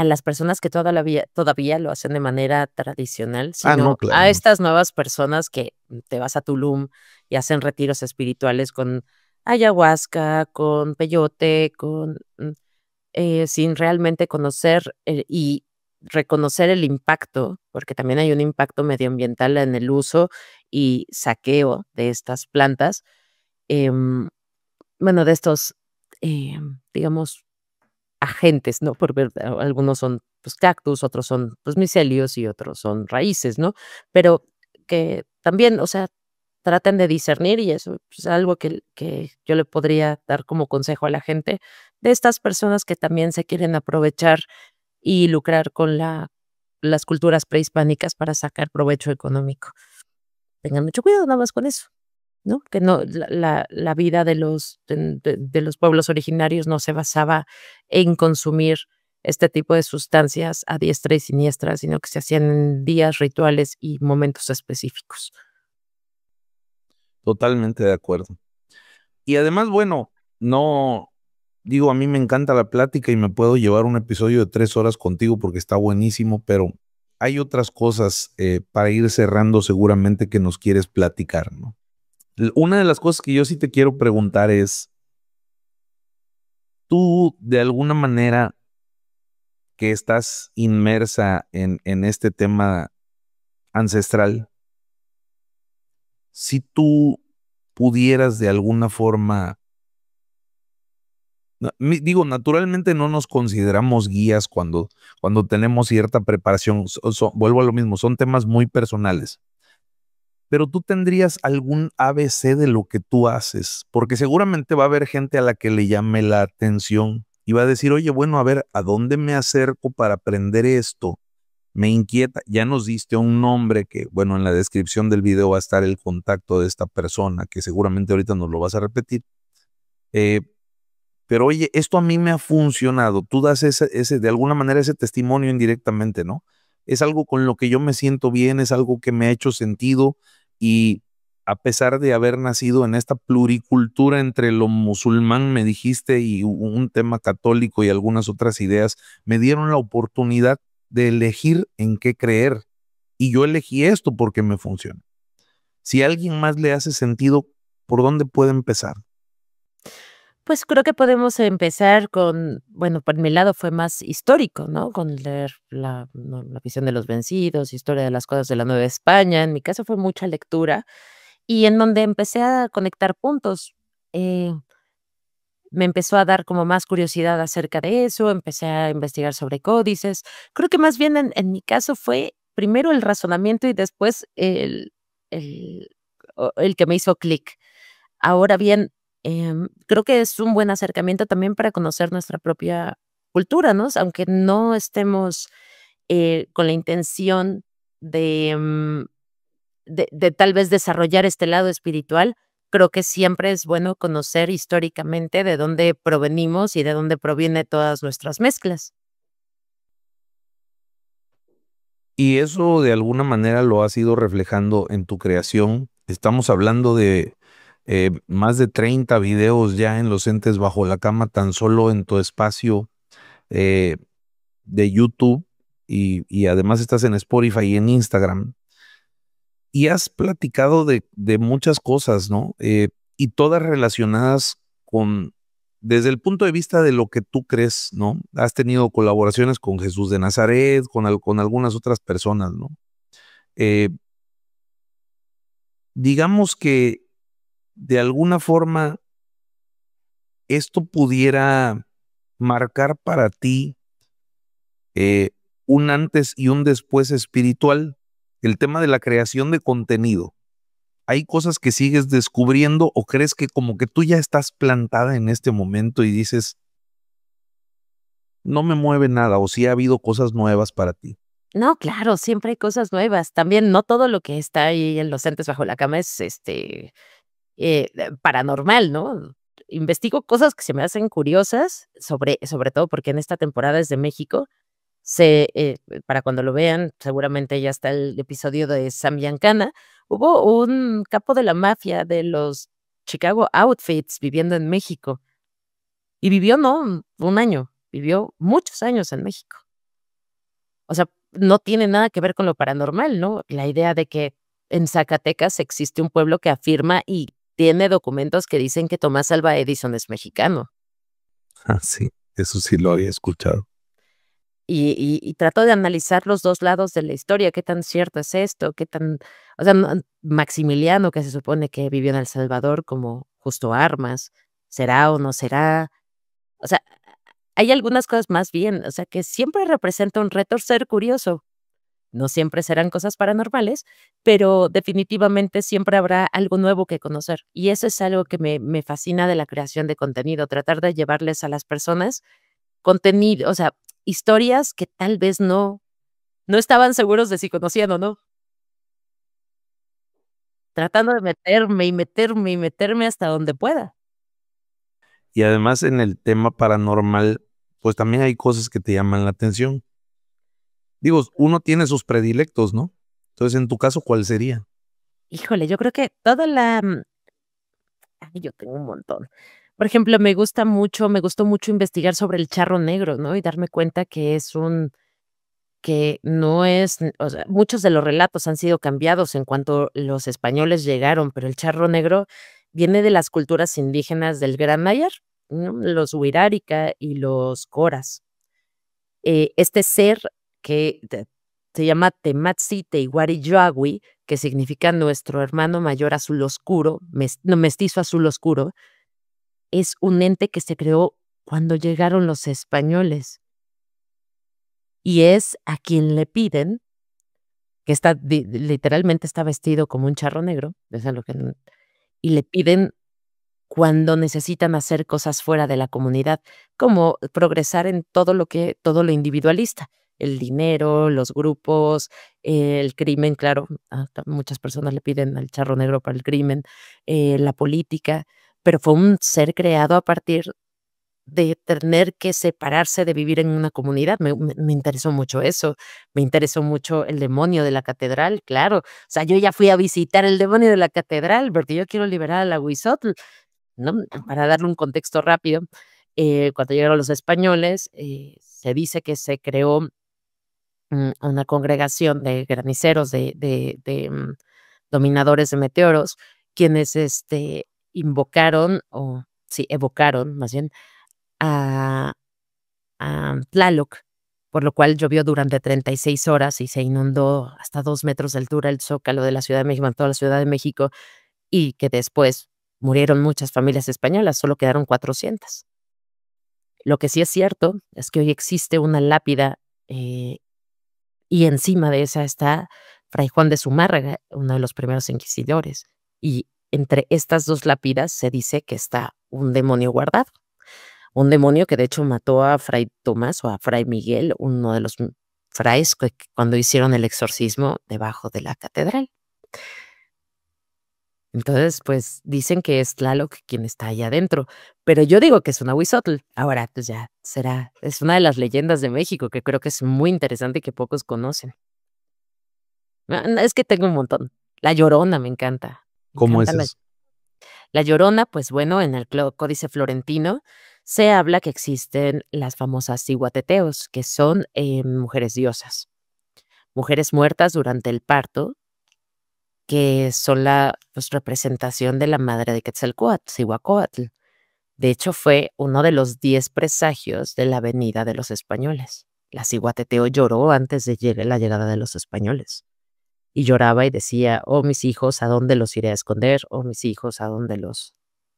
las personas que todavía lo hacen de manera tradicional, Ah, no, sino a claro. estas nuevas personas que te vas a Tulum y hacen retiros espirituales con ayahuasca, con peyote, sin realmente conocer, y reconocer el impacto, porque también hay un impacto medioambiental en el uso y saqueo de estas plantas, em, bueno, de estos, digamos, agentes, ¿no? Por ver, algunos son, pues, cactus, otros son, pues, micelios y otros son raíces, ¿no? Pero que también, o sea, traten de discernir y eso es algo que yo le podría dar como consejo a la gente, de estas personas que también se quieren aprovechar y lucrar con las culturas prehispánicas para sacar provecho económico. Tengan mucho cuidado nada más con eso. ¿No? Que no la vida de los pueblos originarios no se basaba en consumir este tipo de sustancias a diestra y siniestra, sino que se hacían en días, rituales y momentos específicos. Totalmente de acuerdo. Y además, bueno, no, digo, a mí me encanta la plática y me puedo llevar un episodio de 3 horas contigo porque está buenísimo, pero hay otras cosas para ir cerrando seguramente que nos quieres platicar, ¿no? Una de las cosas que yo sí te quiero preguntar es, tú de alguna manera que estás inmersa en este tema ancestral, si tú pudieras de alguna forma, digo, naturalmente no nos consideramos guías cuando tenemos cierta preparación, vuelvo a lo mismo, son temas muy personales, pero tú tendrías algún ABC de lo que tú haces, porque seguramente va a haber gente a la que le llame la atención y va a decir, oye, bueno, a ver, ¿a dónde me acerco para aprender esto? Me inquieta. Ya nos diste un nombre que, bueno, en la descripción del video va a estar el contacto de esta persona, que seguramente ahorita nos lo vas a repetir. Eh, pero oye, esto a mí me ha funcionado. Tú das de alguna manera ese testimonio indirectamente, ¿no? Es algo con lo que yo me siento bien, es algo que me ha hecho sentido y a pesar de haber nacido en esta pluricultura entre lo musulmán, me dijiste, y un tema católico y algunas otras ideas, me dieron la oportunidad de elegir en qué creer. Y yo elegí esto porque me funciona. Si a alguien más le hace sentido, ¿por dónde puede empezar? Pues creo que podemos empezar con, bueno, por mi lado fue más histórico, ¿no? Con leer la visión de los vencidos, historia de las cosas de la Nueva España. En mi caso fue mucha lectura y en donde empecé a conectar puntos. Eh, Me empezó a dar como más curiosidad acerca de eso, empecé a investigar sobre códices. Creo que más bien en mi caso fue primero el razonamiento y después el el que me hizo clic. Ahora bien, creo que es un buen acercamiento también para conocer nuestra propia cultura, ¿no? Aunque no estemos, con la intención de, de tal vez desarrollar este lado espiritual, creo que siempre es bueno conocer históricamente de dónde provenimos y de dónde proviene todas nuestras mezclas. Y eso de alguna manera lo has ido reflejando en tu creación. Estamos hablando más de 30 videos ya en Los Entes Bajo la Cama, tan solo en tu espacio de YouTube y además estás en Spotify y en Instagram. Y has platicado de muchas cosas, ¿no? Y todas relacionadas desde el punto de vista de lo que tú crees, ¿no? Has tenido colaboraciones con Jesús de Nazaret, con algunas otras personas, ¿no? Eh, digamos que de alguna forma esto pudiera marcar para ti eh, un antes y un después espiritual, el tema de la creación de contenido. ¿Hay cosas que sigues descubriendo o crees que como que tú ya estás plantada en este momento y dices, no me mueve nada, o si ha habido cosas nuevas para ti? No, claro, siempre hay cosas nuevas. También no todo lo que está ahí en Los Entes Bajo la Cama es, paranormal, ¿no? Investigo cosas que se me hacen curiosas, sobre todo porque en esta temporada es de México. Para cuando lo vean, seguramente ya está el episodio de Sam Giancana. Hubo un capo de la mafia de los Chicago Outfits viviendo en México. Y vivió no un año, vivió muchos años en México. O sea, no tiene nada que ver con lo paranormal, ¿no? La idea de que en Zacatecas existe un pueblo que afirma y tiene documentos que dicen que Tomás Alva Edison es mexicano. Ah, sí, eso sí lo había escuchado. Y trato de analizar los 2 lados de la historia, qué tan cierto es esto, qué tan o sea, Maximiliano, que se supone que vivió en El Salvador como Justo Armas, ¿será o no será? O sea, hay algunas cosas más bien, o sea, que siempre representa un reto ser curioso. No siempre serán cosas paranormales, pero definitivamente siempre habrá algo nuevo que conocer. Y eso es algo que me fascina de la creación de contenido, tratar de llevarles a las personas contenido, o sea, historias que tal vez no estaban seguros de si conocían o no. Tratando de meterme, y meterme, y meterme hasta donde pueda. Y además en el tema paranormal, pues también hay cosas que te llaman la atención. Digo, uno tiene sus predilectos, ¿no? Entonces, en tu caso, ¿cuál sería? Híjole, yo creo que toda ay, yo tengo un montón. Por ejemplo, me gustó mucho investigar sobre el charro negro, ¿no? Y darme cuenta que no es, o sea, muchos de los relatos han sido cambiados en cuanto los españoles llegaron, pero el charro negro viene de las culturas indígenas del Gran Nayar, ¿no? Los Wixárika y los Coras. Este ser que se llama Tematzi Teiwari Yoagui, que significa nuestro hermano mayor azul oscuro, no, mestizo azul oscuro, es un ente que se creó cuando llegaron los españoles y es a quien le piden, que está literalmente está vestido como un charro negro, eso es lo que y le piden cuando necesitan hacer cosas fuera de la comunidad, como progresar en todo lo individualista, el dinero, los grupos, el crimen, claro, muchas personas le piden al charro negro para el crimen, la política, pero fue un ser creado a partir de tener que separarse de vivir en una comunidad. Me interesó mucho eso, me interesó mucho el demonio de la catedral, claro. O sea, yo ya fui a visitar el demonio de la catedral porque yo quiero liberar al Aguizotl, ¿no? Para darle un contexto rápido, cuando llegaron los españoles, se dice que se creó, una congregación de graniceros, dominadores de meteoros, quienes, invocaron, o sí, evocaron, más bien, a Tlaloc, por lo cual llovió durante 36 horas y se inundó hasta 2 metros de altura el zócalo de la Ciudad de México, en toda la Ciudad de México, y que después murieron muchas familias españolas, solo quedaron 400. Lo que sí es cierto es que hoy existe una lápida, y encima de esa está Fray Juan de Zumárraga, uno de los primeros inquisidores, y entre estas 2 lápidas se dice que está un demonio guardado. Un demonio que de hecho mató a Fray Tomás o a Fray Miguel, uno de los frailes que cuando hicieron el exorcismo debajo de la catedral. Entonces, pues, dicen que es Tlaloc quien está allá adentro, pero yo digo que es un Ahuizotl. Ahora, pues ya es una de las leyendas de México que creo que es muy interesante y que pocos conocen. No, es que tengo un montón. La Llorona me encanta. Me ¿Cómo encanta es eso? La Llorona, pues bueno, en el Códice Florentino se habla que existen las famosas ciguateteos, que son mujeres diosas, mujeres muertas durante el parto, que son la pues, representación de la madre de Quetzalcóatl, Cihuacóatl. De hecho, fue uno de los 10 presagios de la venida de los españoles. La ciguateteo lloró antes de la llegada de los españoles. Y lloraba y decía: "Oh, mis hijos, ¿a dónde los iré a esconder? Oh, mis hijos, ¿a dónde los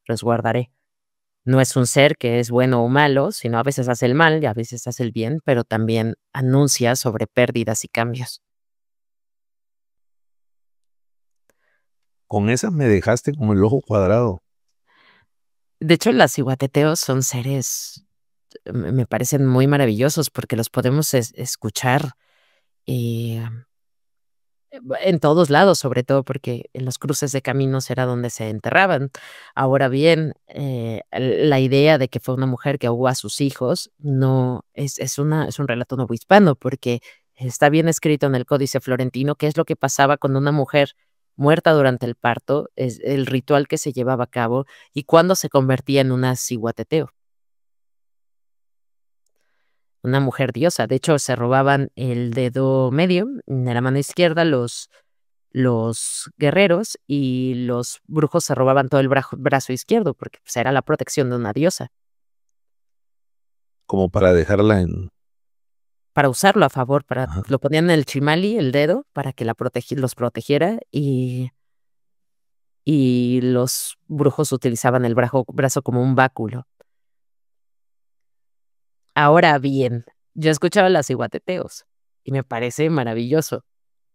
resguardaré?". No es un ser que es bueno o malo, sino a veces hace el mal y a veces hace el bien, pero también anuncia sobre pérdidas y cambios. Con esa me dejaste como el ojo cuadrado. De hecho, las ciguateteos son seres, me parecen muy maravillosos porque los podemos escuchar eh, en todos lados, sobre todo porque en los cruces de caminos era donde se enterraban. Ahora bien, la idea de que fue una mujer que ahogó a sus hijos no es un relato novohispano, porque está bien escrito en el Códice Florentino qué es lo que pasaba con una mujer muerta durante el parto, es el ritual que se llevaba a cabo y cuándo se convertía en una ciguateteo, una mujer diosa. De hecho, se robaban el dedo medio de la mano izquierda los guerreros, y los brujos se robaban todo el brazo izquierdo, porque, pues, era la protección de una diosa, Como para dejarla en... para usarlo a favor, para Ajá. lo ponían en el chimali, el dedo, para que los protegiera, y los brujos utilizaban el brazo como un báculo. Ahora bien, yo he escuchado las iguateteos, y me parece maravilloso.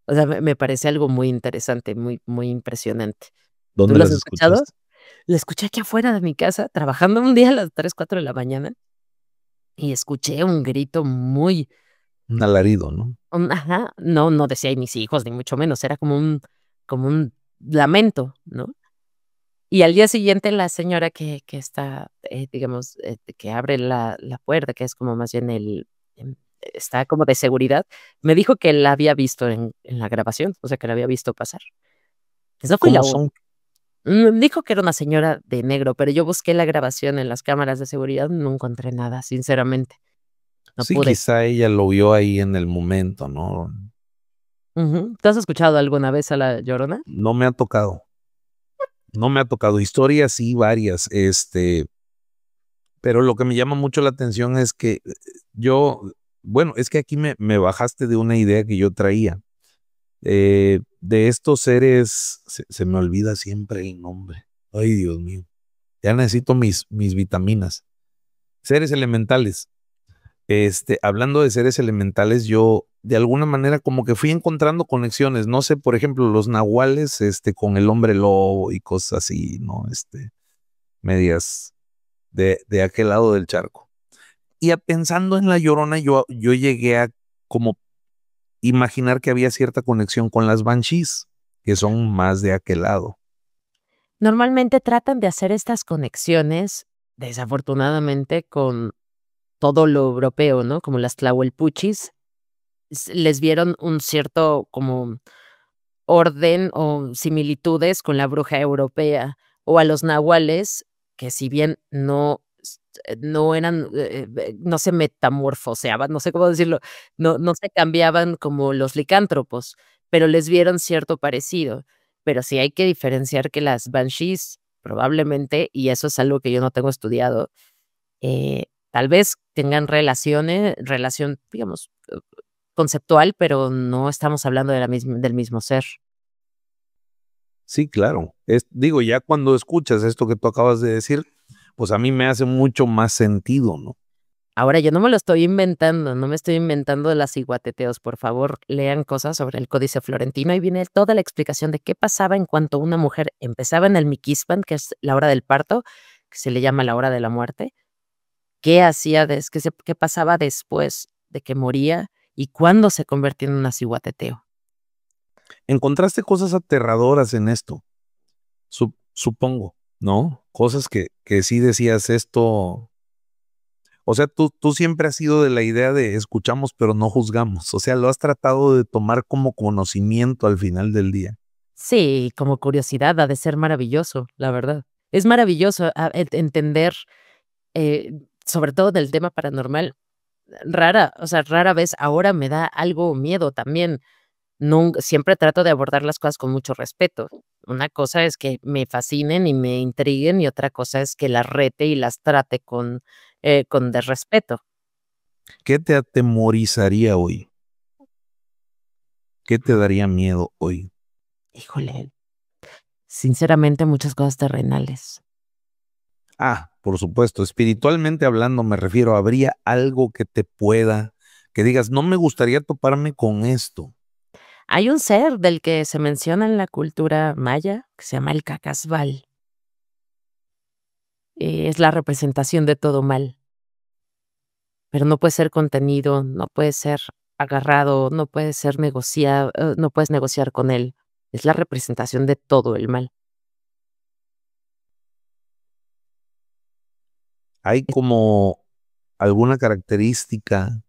O sea, me parece algo muy interesante, muy impresionante. ¿Tú ¿Dónde lo has las escuchado? escuchaste? La escuché aquí afuera de mi casa, trabajando un día a las 3 4 de la mañana, y escuché un grito muy Un alarido, ¿no? ajá, no decía: "Ay, mis hijos", ni mucho menos, era como un lamento, ¿no? Y al día siguiente la señora que está, digamos, que abre la puerta, que es como más bien está como de seguridad, me dijo que la había visto en la grabación, o sea, que la había visto pasar. Pues no fui ¿Cómo la son? dijo que era una señora de negro, pero yo busqué la grabación en las cámaras de seguridad, no encontré nada, sinceramente, no Sí, pude. quizá ella lo vio ahí en el momento, ¿no? Ujú. ¿Tú has escuchado alguna vez a La Llorona? No me ha tocado, no me ha tocado. Historias sí, varias, pero lo que me llama mucho la atención es que yo, bueno, es que aquí me bajaste de una idea que yo traía. De estos seres, se me olvida siempre el nombre. Ay, Dios mío. Ya necesito mis vitaminas. Seres elementales. Hablando de seres elementales, yo de alguna manera como que fui encontrando conexiones. No sé, por ejemplo, los nahuales, con el hombre lobo y cosas así, ¿no? Medias de aquel lado del charco. Y pensando en La Llorona, yo llegué a como imaginar que había cierta conexión con las banshees, que son más de aquel lado. Normalmente tratan de hacer estas conexiones, desafortunadamente, con todo lo europeo, ¿no? Como las tlahuelpuchis, les vieron un cierto como orden o similitudes con la bruja europea, o a los nahuales, que si bien no eran, no se metamorfoseaban, no sé cómo decirlo, no se cambiaban como los licántropos, pero les vieron cierto parecido. Pero sí hay que diferenciar que las banshees probablemente, y eso es algo que yo no tengo estudiado, tal vez tengan relación, digamos, conceptual, pero no estamos hablando de del mismo ser. Sí, claro. Digo, ya cuando escuchas esto que tú acabas de decir, pues a mí me hace mucho más sentido, ¿no? Ahora, yo no me lo estoy inventando, no me estoy inventando las iguateteos. Por favor, lean cosas sobre el Códice Florentino. Ahí viene toda la explicación de qué pasaba en cuanto una mujer empezaba en el Miquispan, que es la hora del parto, que se le llama la hora de la muerte, qué hacía, qué pasaba después de que moría y cuándo se convertía en una ciguateteo. Encontraste cosas aterradoras en esto, supongo, ¿no? Cosas que sí decías esto. O sea, tú siempre has sido de la idea de escuchamos pero no juzgamos. O sea, lo has tratado de tomar como conocimiento al final del día. Sí, como curiosidad, ha de ser maravilloso, la verdad. Es maravilloso entender, eh, sobre todo del tema paranormal. Rara vez ahora me da algo miedo también. Siempre trato de abordar las cosas con mucho respeto. Una cosa es que me fascinen y me intriguen, y otra cosa es que las rete y las trate con desrespeto. ¿Qué te atemorizaría hoy? ¿Qué te daría miedo hoy? Híjole, sinceramente, muchas cosas terrenales. Por supuesto, espiritualmente hablando me refiero, ¿habría algo que digas, no me gustaría toparme con esto? Hay un ser del que se menciona en la cultura maya que se llama el Cacasbal. Es la representación de todo mal, pero no puede ser contenido, no puede ser agarrado, no puede ser negociado, no puedes negociar con él. Es la representación de todo el mal. ¿Hay Es como alguna característica?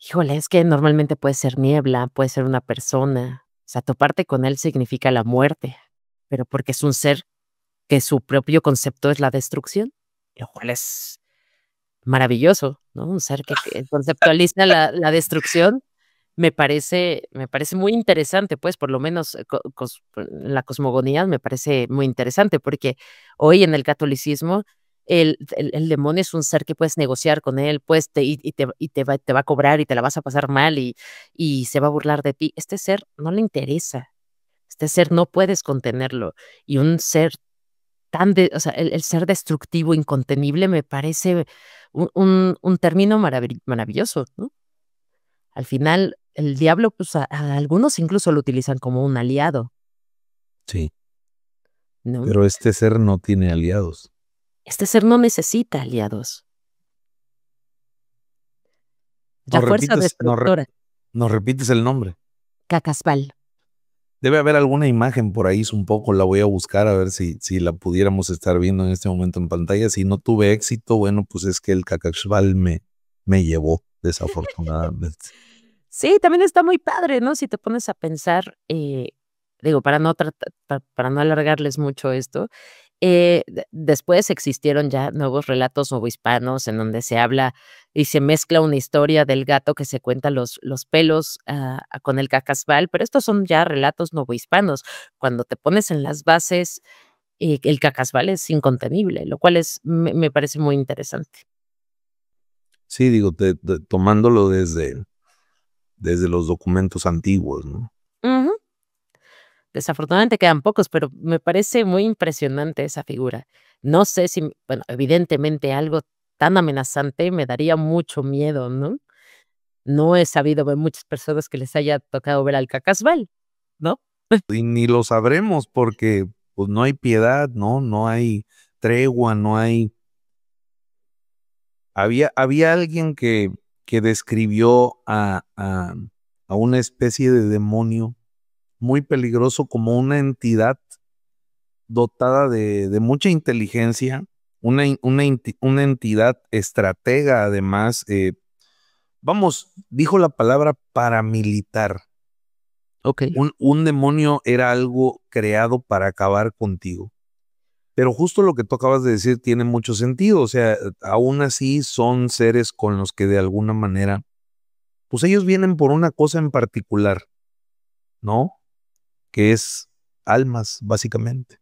Híjole, es que normalmente puede ser niebla, puede ser una persona. O sea, toparte con él significa la muerte, pero porque es un ser que su propio concepto es la destrucción, lo cual es maravilloso, ¿no? Un ser que conceptualiza la destrucción. Me parece muy interesante, pues, por lo menos, la cosmogonía me parece muy interesante, porque hoy en el catolicismo el demonio es un ser que puedes negociar con él, pues, te va a cobrar y te la vas a pasar mal y se va a burlar de ti. Este ser no le interesa, este ser no puedes contenerlo, y un ser o sea, el ser destructivo, incontenible, me parece un término maravilloso, ¿no? Al final, el diablo, pues, a algunos incluso lo utilizan como un aliado, Sí, ¿no? pero este ser no tiene aliados. Este ser no necesita aliados. La ¿Nos fuerza repites, destructora, nos repites el nombre? Cacasbal. Debe haber alguna imagen por ahí, es un poco, la voy a buscar a ver si la pudiéramos estar viendo en este momento en pantalla. Si no tuve éxito, bueno, pues es que el Cacaxbal me llevó, desafortunadamente. Sí, también está muy padre, ¿no? Si te pones a pensar, digo, para no alargarles mucho esto, después existieron ya nuevos relatos novohispanos en donde se habla y se mezcla una historia del gato que se cuenta los pelos, con el cacasbal, pero estos son ya relatos novohispanos. Cuando te pones en las bases, el cacasbal es incontenible, lo cual me parece muy interesante. Sí, digo, tomándolo desde los documentos antiguos, ¿no? Ujú. Desafortunadamente quedan pocos, pero me parece muy impresionante esa figura. No sé si, bueno, evidentemente algo tan amenazante me daría mucho miedo, ¿no? No he sabido de muchas personas que les haya tocado ver al Cacasbal, ¿no? Y ni lo sabremos porque pues no hay piedad, ¿no? No hay tregua, no hay. Había alguien que describió a una especie de demonio muy peligroso como una entidad dotada de mucha inteligencia, una entidad estratega además, vamos, dijo la palabra paramilitar. Okey. Un demonio era algo creado para acabar contigo. Pero justo lo que tú acabas de decir tiene mucho sentido, o sea, aún así son seres con los que de alguna manera, pues ellos vienen por una cosa en particular, ¿no? Que es almas, básicamente.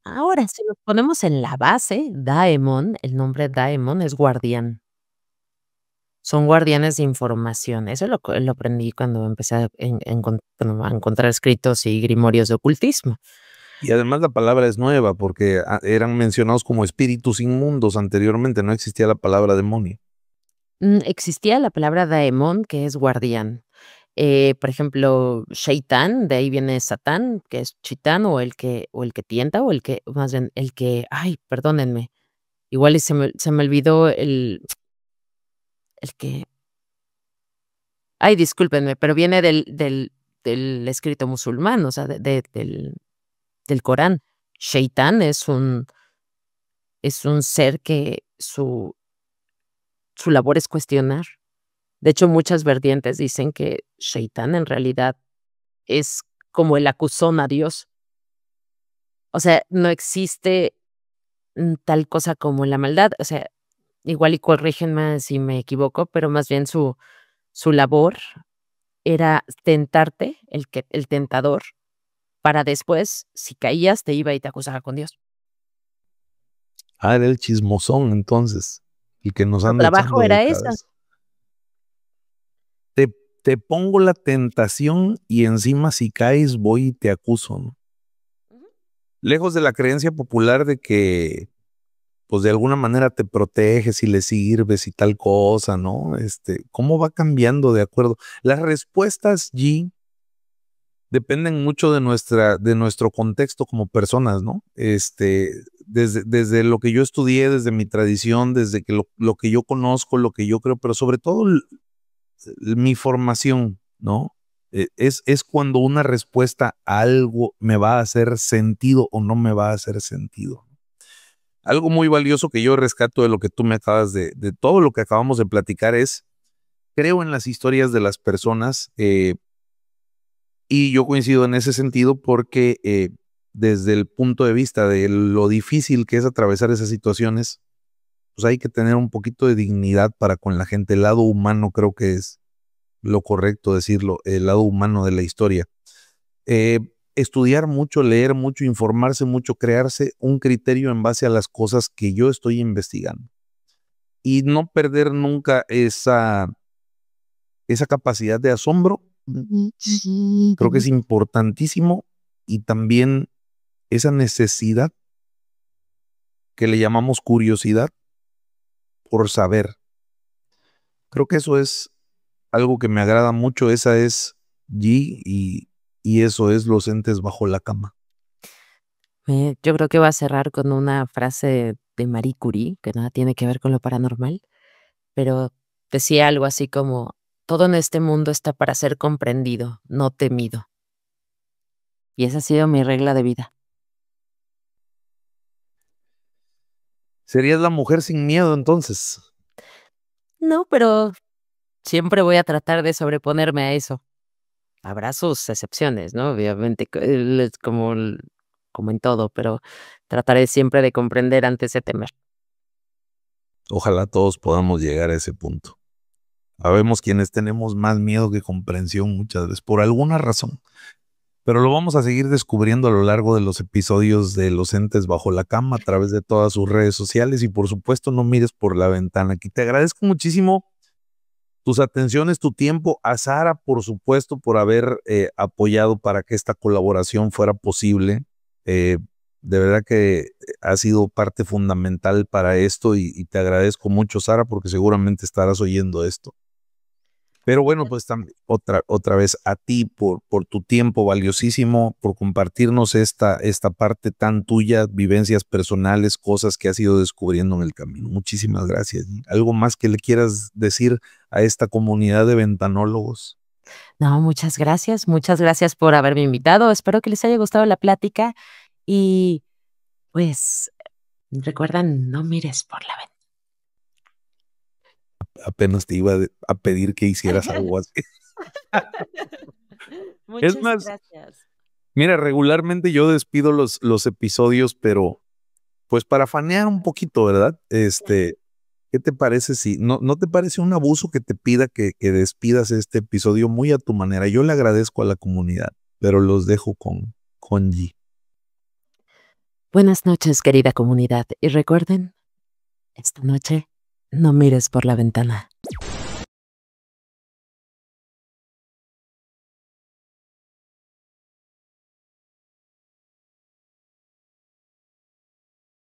Ahora, si nos ponemos en la base, Daemon, el nombre Daemon es guardián. Son guardianes de información. Eso lo aprendí cuando empecé bueno, a encontrar escritos y grimorios de ocultismo. Y además la palabra es nueva porque eran mencionados como espíritus inmundos anteriormente, no existía la palabra demonio. Existía la palabra daemon, que es guardián. Por ejemplo, Shaitán, de ahí viene Satán, que es Chitán, o el que tienta, o el que, más bien, ay, perdónenme, igual y se me olvidó el que, ay, discúlpenme, pero viene del escrito musulmán, o sea, del Corán. Shaitán es un ser que su labor es cuestionar. De hecho, muchas vertientes dicen que Shaitán en realidad es como el acusón a Dios. O sea, no existe tal cosa como la maldad. O sea, igual y corrígenme si me equivoco, pero más bien su labor era tentarte, el tentador, para después, si caías, te iba y te acusaba con Dios. Ah, era el chismosón entonces, el que nos Su anda trabajo echando de era esa. cabeza. Te, te pongo la tentación y encima si caes voy y te acuso, ¿no? Ujú. Lejos de la creencia popular de que, pues de alguna manera te proteges y le sirves y tal cosa, ¿no? ¿Cómo va cambiando de acuerdo? Las respuestas, G, dependen mucho de nuestro contexto como personas, ¿no? Desde lo que yo estudié, desde mi tradición, desde que lo que yo conozco, lo que yo creo, pero sobre todo mi formación, ¿no? Es cuando una respuesta a algo me va a hacer sentido o no me va a hacer sentido. Algo muy valioso que yo rescato de lo que tú me acabas de todo lo que acabamos de platicar es, creo en las historias de las personas, y yo coincido en ese sentido porque desde el punto de vista de lo difícil que es atravesar esas situaciones, pues hay que tener un poquito de dignidad para con la gente. El lado humano creo que es lo correcto decirlo, el lado humano de la historia. Eh, Estudiar mucho, leer mucho, informarse mucho, crearse un criterio en base a las cosas que yo estoy investigando. Y no perder nunca esa capacidad de asombro. Creo que es importantísimo y también esa necesidad que le llamamos curiosidad por saber. Creo que eso es algo que me agrada mucho, esa es G y eso es los entes bajo la cama. Yo creo que voy a cerrar con una frase de Marie Curie, que nada tiene que ver con lo paranormal, pero decía algo así como: "Todo en este mundo está para ser comprendido, no temido". Y esa ha sido mi regla de vida. ¿Serías la mujer sin miedo entonces? No, pero siempre voy a tratar de sobreponerme a eso. Habrá sus excepciones, ¿no? Obviamente, es como en todo, pero trataré siempre de comprender antes de temer. Ojalá todos podamos llegar a ese punto. Habemos quienes tenemos más miedo que comprensión muchas veces, por alguna razón. Pero lo vamos a seguir descubriendo a lo largo de los episodios de Los Entes Bajo la Cama a través de todas sus redes sociales y por supuesto no mires por la ventana. Aquí te agradezco muchísimo tus atenciones, tu tiempo, a Sara por supuesto por haber apoyado para que esta colaboración fuera posible. Eh, de verdad que ha sido parte fundamental para esto y te agradezco mucho, Sara, porque seguramente estarás oyendo esto. Pero bueno, pues otra vez a ti por tu tiempo valiosísimo, por compartirnos esta parte tan tuya, vivencias personales, cosas que has ido descubriendo en el camino. Muchísimas gracias. ¿Algo más que le quieras decir a esta comunidad de ventanólogos? No, muchas gracias por haberme invitado. Espero que les haya gustado la plática y, pues, recuerda, no mires por la Apenas te iba a pedir que hicieras ventana. algo así. Es Muchas más, gracias. mira, regularmente yo despido los episodios, pero pues para fanear un poquito, ¿verdad? ¿Qué te parece si no te parece un abuso que te pida que despidas este episodio muy a tu manera? Yo le agradezco a la comunidad, pero los dejo con G. Buenas noches, querida comunidad, y recuerden, esta noche no mires por la ventana.